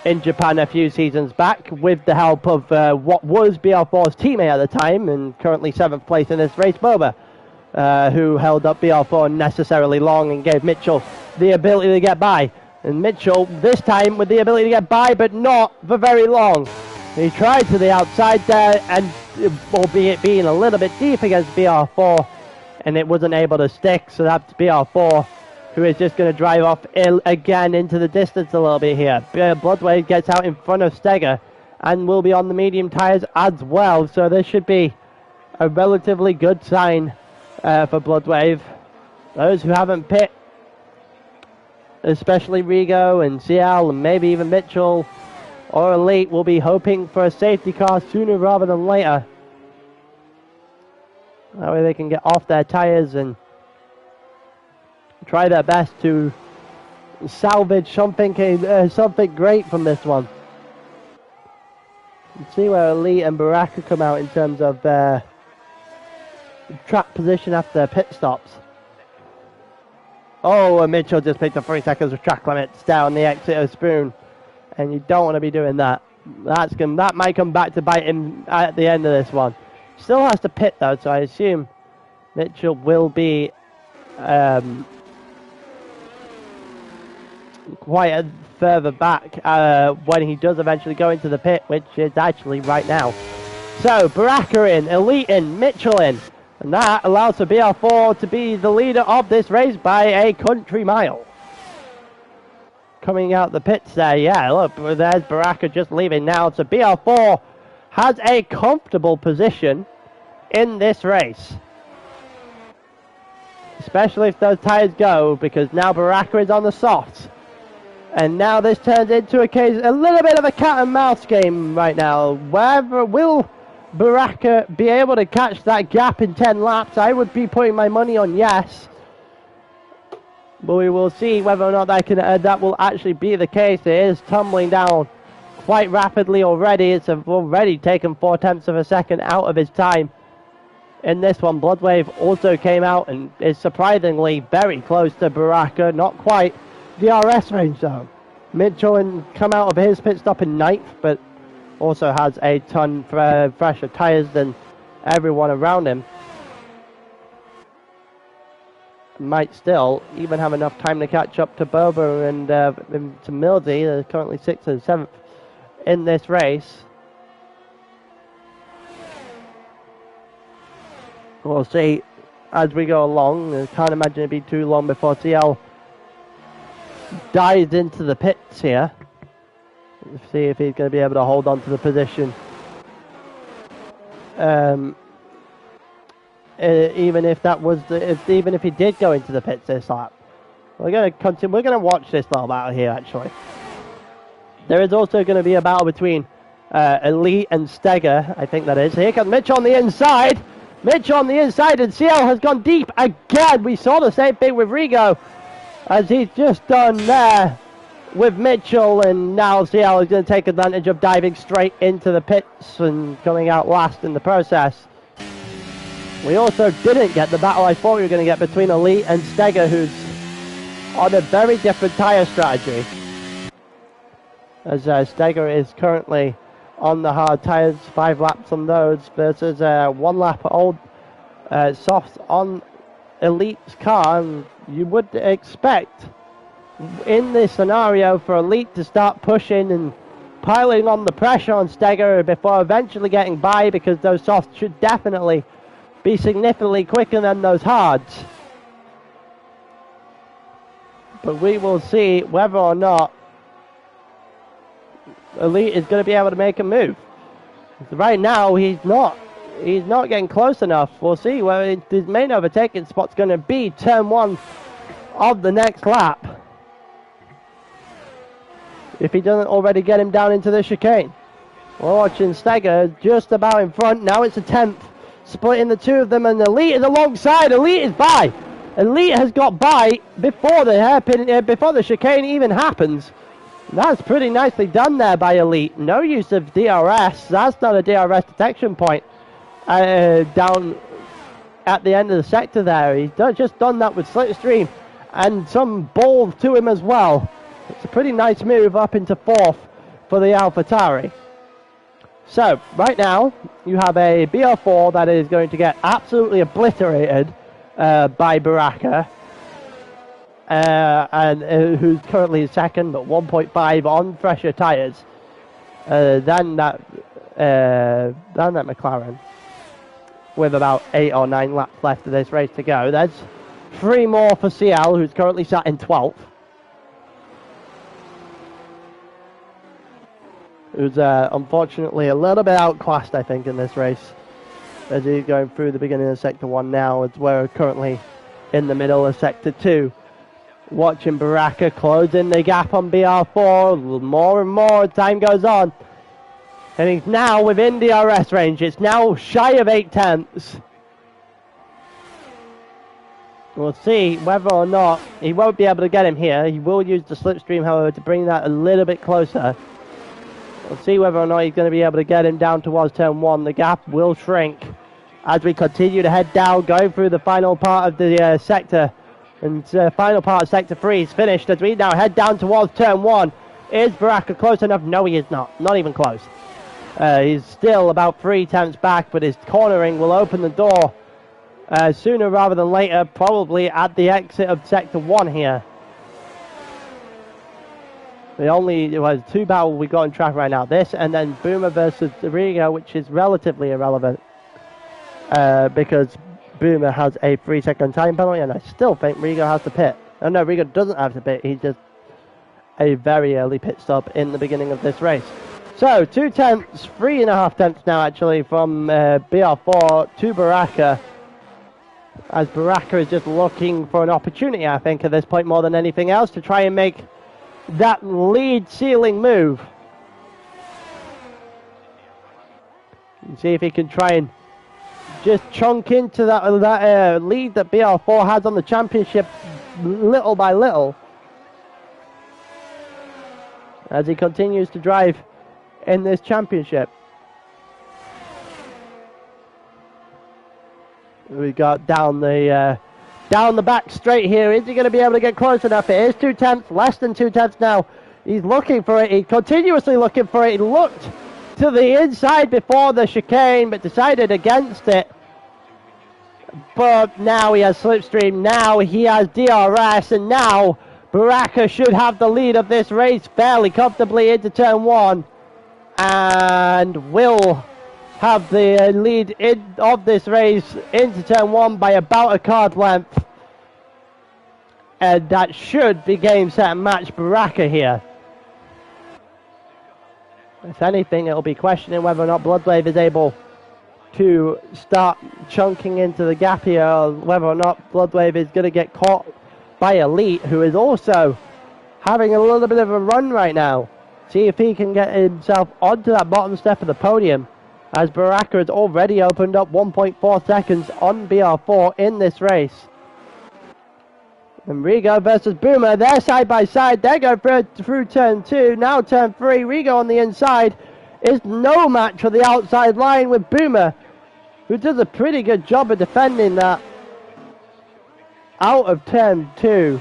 in Japan a few seasons back with the help of what was BR4's teammate at the time and currently 7th place in this race, Boba, who held up BR4 unnecessarily long and gave Mitchell the ability to get by. And Mitchell this time with the ability to get by, but not for very long. He tried to the outside there, and albeit being a little bit deep against BR4, and it wasn't able to stick, so that's BR4 who is just going to drive off again into the distance a little bit here. Bloodwave gets out in front of Steger and will be on the medium tyres as well, so this should be a relatively good sign for Bloodwave. Those who haven't pit, especially Rigo and CL and maybe even Mitchell or Elite, will be hoping for a safety car sooner rather than later. That way they can get off their tyres and try their best to salvage something great from this one. Let's see where Elite and Baraka come out in terms of their track position after their pit stops. Oh, and Mitchell just picked up 3 seconds of track limits down the exit of Spoon, and you don't want to be doing that. That might come back to bite him at the end of this one. Still has to pit though, so I assume Mitchell will be quite further back when he does eventually go into the pit, which is actually right now. So Baraka in, Elite in, Mitchell in, and that allows for BR4 to be the leader of this race by a country mile. Coming out the pits there, yeah, look, there's Baraka just leaving now, so BR4 has a comfortable position in this race. Especially if those tyres go, because now Baraka is on the softs. And now this turns into a little bit of a cat and mouse game right now. Will Baraka be able to catch that gap in 10 laps? I would be putting my money on yes. But we will see whether or not that will actually be the case. It is tumbling down quite rapidly already. It's already taken 0.4 of a second out of his time. In this one, Bloodwave also came out and is surprisingly very close to Baraka. Not quite DRS range though. Mitchell come out of his pit stop in 9th, but also has a ton fresher tyres than everyone around him. Might still even have enough time to catch up to Bobo and to Mildy. They're currently 6th and 7th in this race. We'll see as we go along. I can't imagine it'd be too long before CL dives into the pits here. Let's see if he's going to be able to hold on to the position. Even if that was even if he did go into the pits this lap. We're going to continue. We're going to watch this little battle here. Actually, there is also going to be a battle between Elite and Steger. I think that is. Here comes Mitch on the inside. Mitch on the inside, and CL has gone deep again. We saw the same thing with Rigo, as he's just done there with Mitchell, and now CL is going to take advantage of diving straight into the pits and coming out last in the process. We also didn't get the battle I thought we were going to get between Elite and Steger, who's on a very different tyre strategy, as Steger is currently on the hard tyres, 5 laps on those versus 1 lap old softs on Elite's car. And you would expect in this scenario for Elite to start pushing and piling on the pressure on Steger before eventually getting by, because those softs should definitely be significantly quicker than those hards. But we will see whether or not Elite is going to be able to make a move. Right now, he's not getting close enough. We'll see where his main overtaking spot's going to be turn 1 of the next lap, if he doesn't already get him down into the chicane. We're watching Steger just about in front. Now it's a 10th, splitting the two of them, and Elite is alongside. Elite is by. Elite has got by before the hairpin, before the chicane even happens. That's pretty nicely done there by Elite. No use of DRS. That's not a DRS detection point down at the end of the sector there. He's just done that with Slipstream and some ball to him as well. It's a pretty nice move up into 4th for the AlphaTauri. So, right now, you have a BR4 that is going to get absolutely obliterated by Baraka. And who's currently second, but 1.5 on fresher tyres than that McLaren, with about 8 or 9 laps left of this race to go. There's 3 more for CL, who's currently sat in 12th, who's unfortunately a little bit outclassed, I think, in this race, as he's going through the beginning of Sector 1 now, as we're currently in the middle of Sector 2. Watching Baraka closing the gap on BR4 more and more as time goes on. And he's now within DRS range. It's now shy of 8 tenths. We'll see whether or not he won't be able to get him here. He will use the slipstream, however, to bring that a little bit closer. We'll see whether or not he's going to be able to get him down towards turn 1. The gap will shrink as we continue to head down, going through the final part of the sector. And final part of Sector 3 is finished as we now head down towards turn 1. Is Baraka close enough? No, he is not. Not even close. He's still about 3 tenths back, but his cornering will open the door sooner rather than later, probably at the exit of Sector 1 here. The only 2 battles we got on track right now. This and then Boomer versus Rigo, which is relatively irrelevant because Boomer has a 3-second time penalty, and I still think Rigo has to pit. Oh no, Rigo doesn't have to pit. He's just a very early pit stop in the beginning of this race. So 2 tenths, 3.5 tenths now actually from BR4 to Baraka, as Baraka is just looking for an opportunity, I think, at this point more than anything else, to try and make that lead sealing move. And see if he can try and just chunk into that lead that BR4 has on the championship little by little, as he continues to drive in this championship. We got down the back straight here. Is he going to be able to get close enough? It is 2 tenths, less than 2 tenths now. He's looking for it. He's continuously looking for it. He looked to the inside before the chicane, but decided against it. But now he has slipstream, now he has DRS, and now Baraka should have the lead of this race fairly comfortably into turn 1, and will have the lead of this race into turn 1 by about a card length. And that should be game, set, and match Baraka here. If anything, it'll be questioning whether or not Bloodwave is able to start chunking into the gap here, or whether or not Bloodwave is going to get caught by Elite, who is also having a little bit of a run right now. See if he can get himself onto that bottom step of the podium, as Baraka has already opened up 1.4 seconds on BR4 in this race. And Rigo versus Boomer, they're side by side. They go through turn 2, now turn 3. Rigo on the inside is no match for the outside line with Boomer, who does a pretty good job of defending that out of turn 2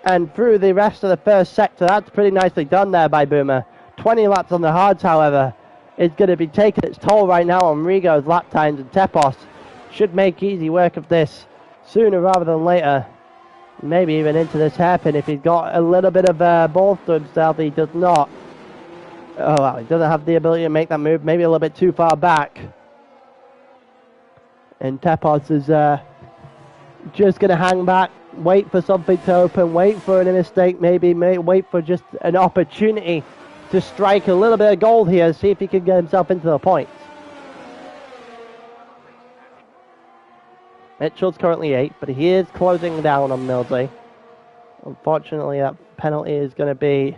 and through the rest of the first sector. That's pretty nicely done there by Boomer. 20 laps on the hards, however, is going to be taking its toll right now on Rigo's lap times, and Tepos should make easy work of this sooner rather than later. Maybe even into this hairpin if he's got a little bit of balls to himself. He does not. Oh, wow, he doesn't have the ability to make that move. Maybe a little bit too far back. And Tepos is just going to hang back, wait for something to open, wait for a mistake, maybe wait for just an opportunity to strike a little bit of gold here, see if he can get himself into the points. Mitchell's currently 8th, but he is closing down on Millsy. Unfortunately, that penalty is going to be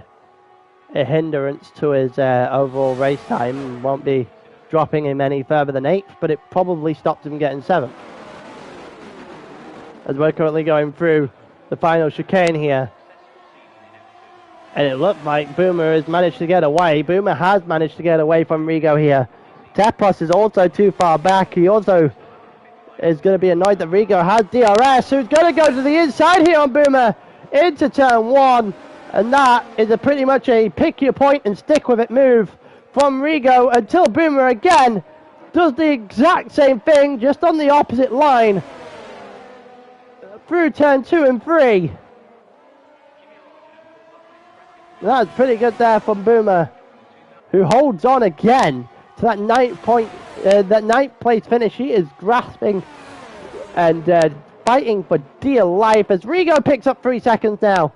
a hindrance to his overall race time and won't be dropping him any further than 8th, but it probably stopped him getting 7th. As we're currently going through the final chicane here. And it looked like Boomer has managed to get away. Boomer has managed to get away from Rigo here. Tepos is also too far back. He also is going to be annoyed that Rigo has DRS, who's going to go to the inside here on Boomer into turn 1. And that is pretty much a pick your point and stick with it move from Rigo until Boomer again does the exact same thing, just on the opposite line through turn 2 and 3. That's pretty good there from Boomer, who holds on again to that ninth place finish. He is grasping and fighting for dear life as Rigo picks up 3 seconds now.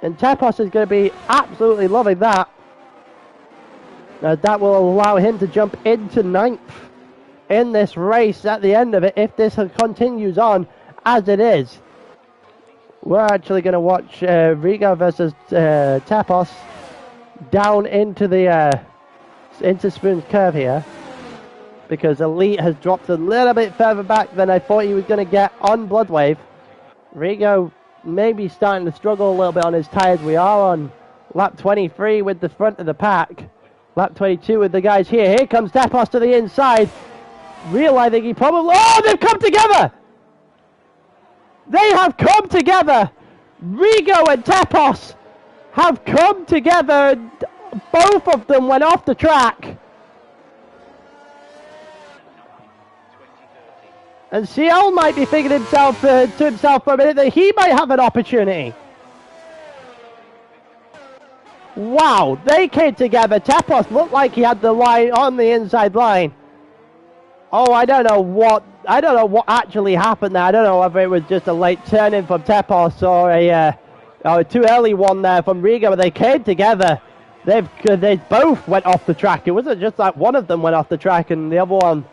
And Tepos is going to be absolutely loving that. That will allow him to jump into 9th in this race at the end of it if this continues on as it is. We're actually going to watch Rigo versus Tepos down into the into Spoon's curve here, because Elite has dropped a little bit further back than I thought he was going to get on Bloodwave. Rigo maybe starting to struggle a little bit on his tyres. We are on lap 23 with the front of the pack. Lap 22 with the guys here. Here comes Tepos to the inside, realizing he probably... Oh, they've come together! They have come together! Rigo and Tepos have come together. Both of them went off the track. And Ciel might be thinking himself to himself for a minute that he might have an opportunity. Wow, they came together. Tepos looked like he had the line on the inside line. Oh, I don't know what actually happened there. I don't know whether it was just a late turn-in from Tepos or a too early one there from Rigo, but they came together. They both went off the track. It wasn't just like one of them went off the track and the other one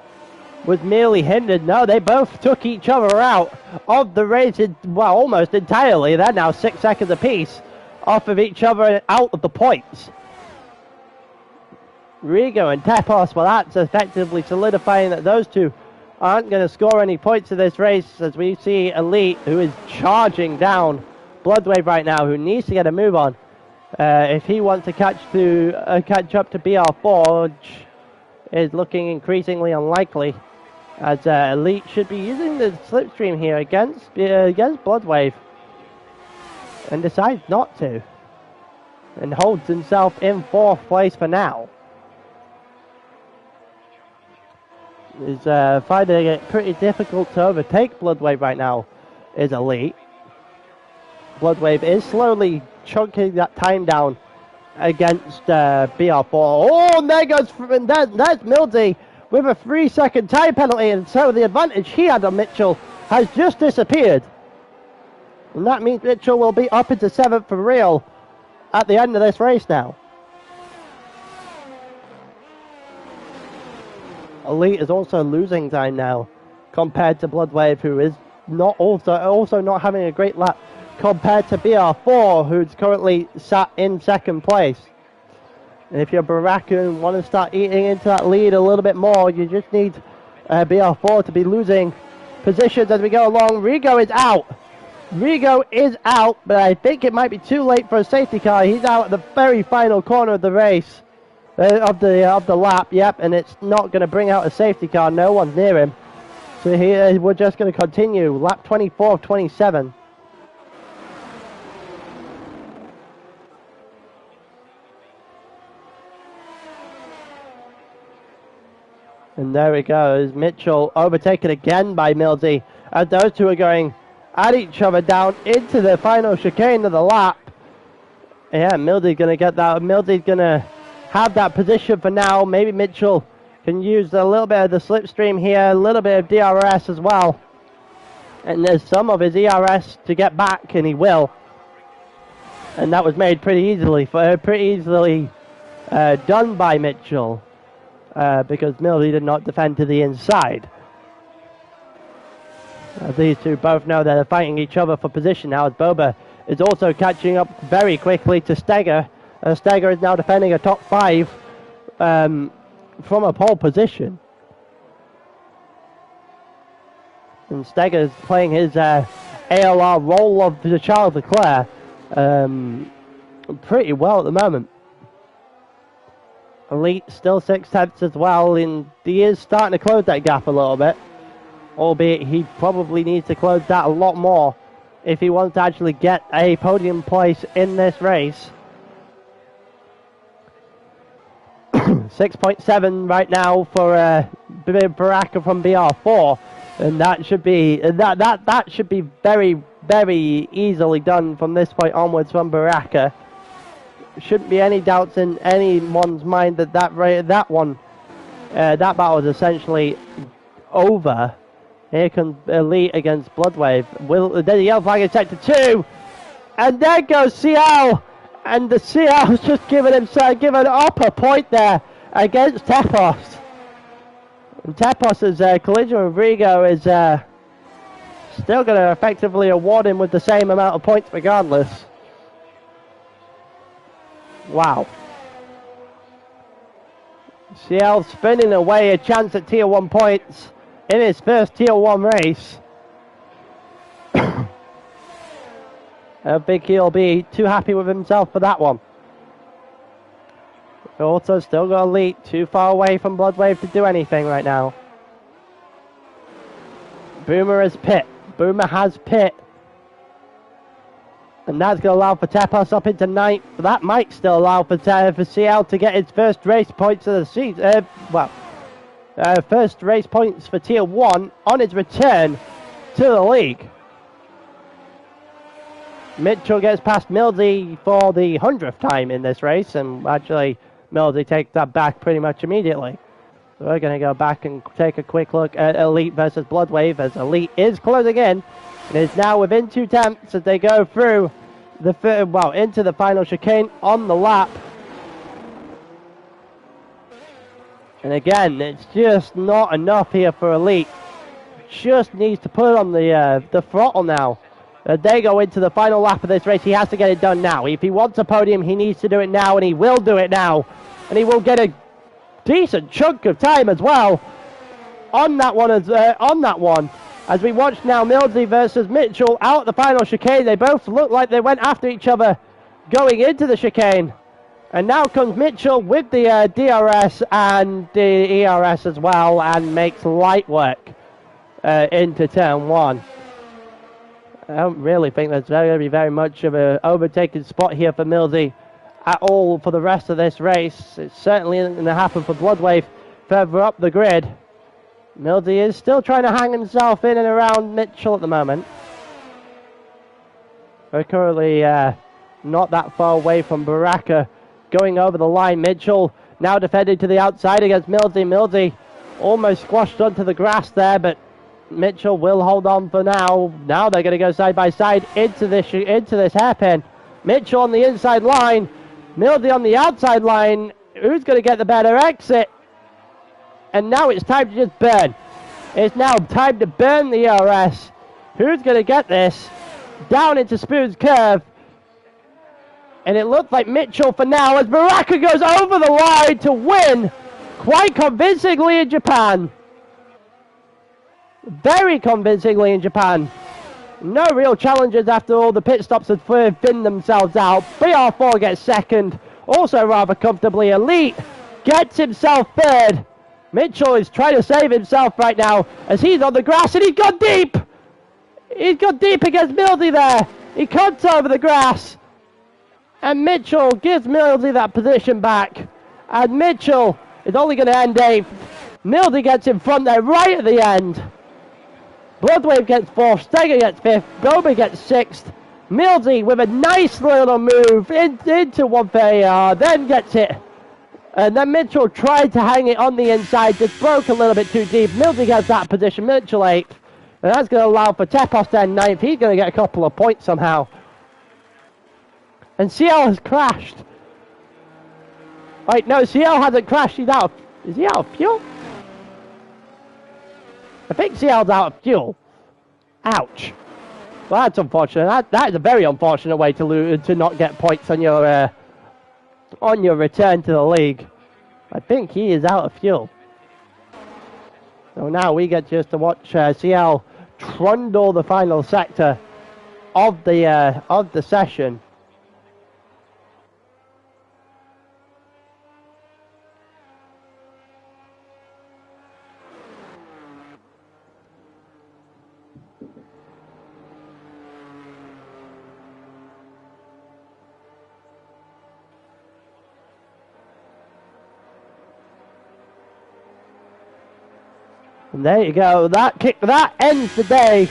was merely hindered. No, they both took each other out of the race, well, almost entirely. They're now 6 seconds apiece off of each other and out of the points. Rigo and Tepos, well, that's effectively solidifying that those two aren't going to score any points in this race, as we see Elite, who is charging down Bloodwave right now, who needs to get a move on if he wants to catch up to BR4, which is looking increasingly unlikely, as Elite should be using the slipstream here against Bloodwave, and decides not to, and holds himself in 4th place for now. Is finding it pretty difficult to overtake Bloodwave right now, is Elite. Bloodwave is slowly chunking that time down against BR4. Oh, and there goes, there's Mildy with a 3-second time penalty, and so the advantage he had on Mitchell has just disappeared. And that means Mitchell will be up into 7th for real at the end of this race now. Elite is also losing time now compared to Bloodwave, who is not also not having a great lap compared to BR4, who's currently sat in 2nd place. And if you're Baraka and want to start eating into that lead a little bit more, you just need BR4 to be losing positions as we go along. Rigo is out. Rigo is out, but I think it might be too late for a safety car. He's out at the very final corner of the race, of the lap. Yep, and it's not going to bring out a safety car. No one's near him. So here we're just going to continue. Lap 24 of 27. And there we go, as Mitchell overtaken again by Millsy, as those two are going at each other down into the final chicane of the lap. Yeah, Mildy's going to get that. Mildy's going to have that position for now. Maybe Mitchell can use a little bit of the slipstream here, a little bit of DRS as well. And there's some of his ERS to get back, and he will. And that was made pretty easily done by Mitchell because Mildy did not defend to the inside. These two both know that they're fighting each other for position now, as Boba is also catching up very quickly to Steger. Steger is now defending a top 5 from a pole position. And Steger is playing his ALR role of the Charles Leclerc pretty well at the moment. Elite still 6/10 as well, and he is starting to close that gap a little bit. Albeit he probably needs to close that a lot more if he wants to actually get a podium place in this race. 6.7 right now for Baraka from BR4, and that should be that should be very, very easily done from this point onwards from Baraka. Shouldn't be any doubts in anyone's mind that that battle is essentially over. Here comes Elite against Bloodwave. There's a yellow flag in sector 2. And there goes CL. And the CL's just given up a point there against Tepos. And Tepos' collision with Rigo is still going to effectively award him with the same amount of points regardless. Wow. CL spinning away a chance at tier 1 points in his first tier 1 race. I don't think he'll be too happy with himself for that one. Also still got Elite too far away from Bloodwave to do anything right now. Boomer has pit. And that's going to allow for Tepos up into 9th. That might still allow for CL to get his first race points of the season. First race points for Tier 1 on his return to the league. Mitchell gets past Mildy for the 100th time in this race, and actually Mildy takes that back pretty much immediately. So we're going to go back and take a quick look at Elite versus Bloodwave, as Elite is closing in and is now within 2 tenths as they go through into the final chicane on the lap. And again, it's just not enough here for Elite. Just needs to put on the throttle now. They go into the final lap of this race. He has to get it done now. If he wants a podium, he needs to do it now, and he will do it now. And he will get a decent chunk of time as well on that one. As we watch now, Mildy versus Mitchell out at the final chicane. They both look like they went after each other going into the chicane. And now comes Mitchell with the DRS and the ERS as well, and makes light work into turn 1. I don't really think there's going to be very much of an overtaking spot here for Mildy at all for the rest of this race. It certainly isn't going to happen for Bloodwave further up the grid. Mildy is still trying to hang himself in and around Mitchell at the moment. We're currently not that far away from Baraka going over the line. Mitchell now defending to the outside against Mildy. Mildy almost squashed onto the grass there, but Mitchell will hold on for now. Now they're going to go side by side into this hairpin. Mitchell on the inside line, Mildy on the outside line. Who's going to get the better exit? And now it's time to just burn. It's now time to burn the ERS. Who's going to get this? Down into Spoon's curve. And it looks like Mitchell for now, as Baraka goes over the line to win quite convincingly in Japan. Very convincingly in Japan. No real challenges after all the pit stops had thinned themselves out. BR4 gets second, also rather comfortably. Elite gets himself third. Mitchell is trying to save himself right now as he's on the grass, and he's gone deep. He's gone deep against Mildy there. He cuts over the grass. And Mitchell gives Mildy that position back. And Mitchell is only going to end 8th. Mildy gets in front there right at the end. Bloodwave gets 4th. Steger gets 5th. Gober gets 6th. Milsey with a nice little move into 130R, then gets it. And then Mitchell tried to hang it on the inside, just broke a little bit too deep. Milsey gets that position, Mitchell 8th. And that's going to allow for Tepos then 9th. He's going to get a couple of points somehow. And CL has crashed. Wait, no, CL hasn't crashed. He's out of... Is he out of fuel? I think CL's out of fuel. Ouch. Well, that's unfortunate. That is a very unfortunate way to not get points on your return to the league. I think he is out of fuel. So now we get just to watch CL trundle the final sector of the session. And there you go. That ends the day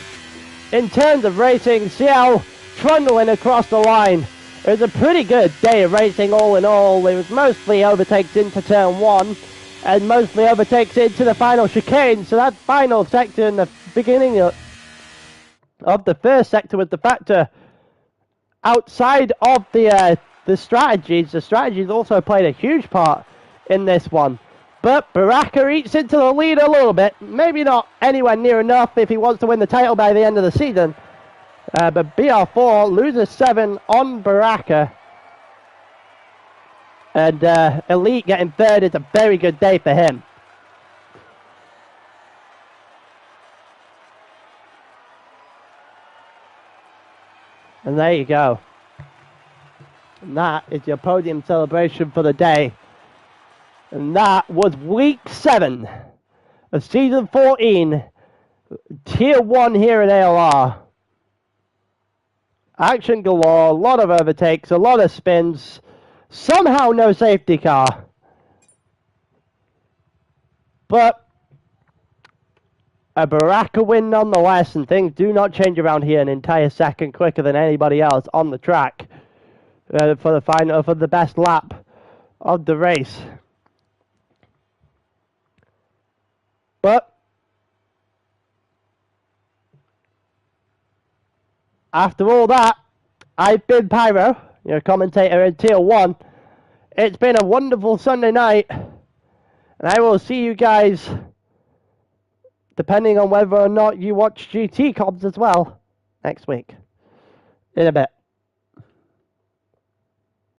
in terms of racing. CL trundling across the line. It was a pretty good day of racing all in all. It was mostly overtakes into turn 1 and mostly overtakes into the final chicane. So that final sector in the beginning of the first sector was the factor. Outside of the strategies, the strategies also played a huge part in this one. But Baraka eats into the lead a little bit. Maybe not anywhere near enough if he wants to win the title by the end of the season. But BR4 loses 7 on Baraka. And Elite getting third is a very good day for him. And there you go. And that is your podium celebration for the day. And that was week 7 of season 14, tier 1 here at ALR. Action galore, a lot of overtakes, a lot of spins, somehow no safety car. But a Baraka win nonetheless, and things do not change around here an entire second quicker than anybody else on the track for the final, for the best lap of the race. But after all that, I've been Pyro, your commentator in Tier 1. It's been a wonderful Sunday night, and I will see you guys, depending on whether or not you watch GT comps as well, next week. In a bit.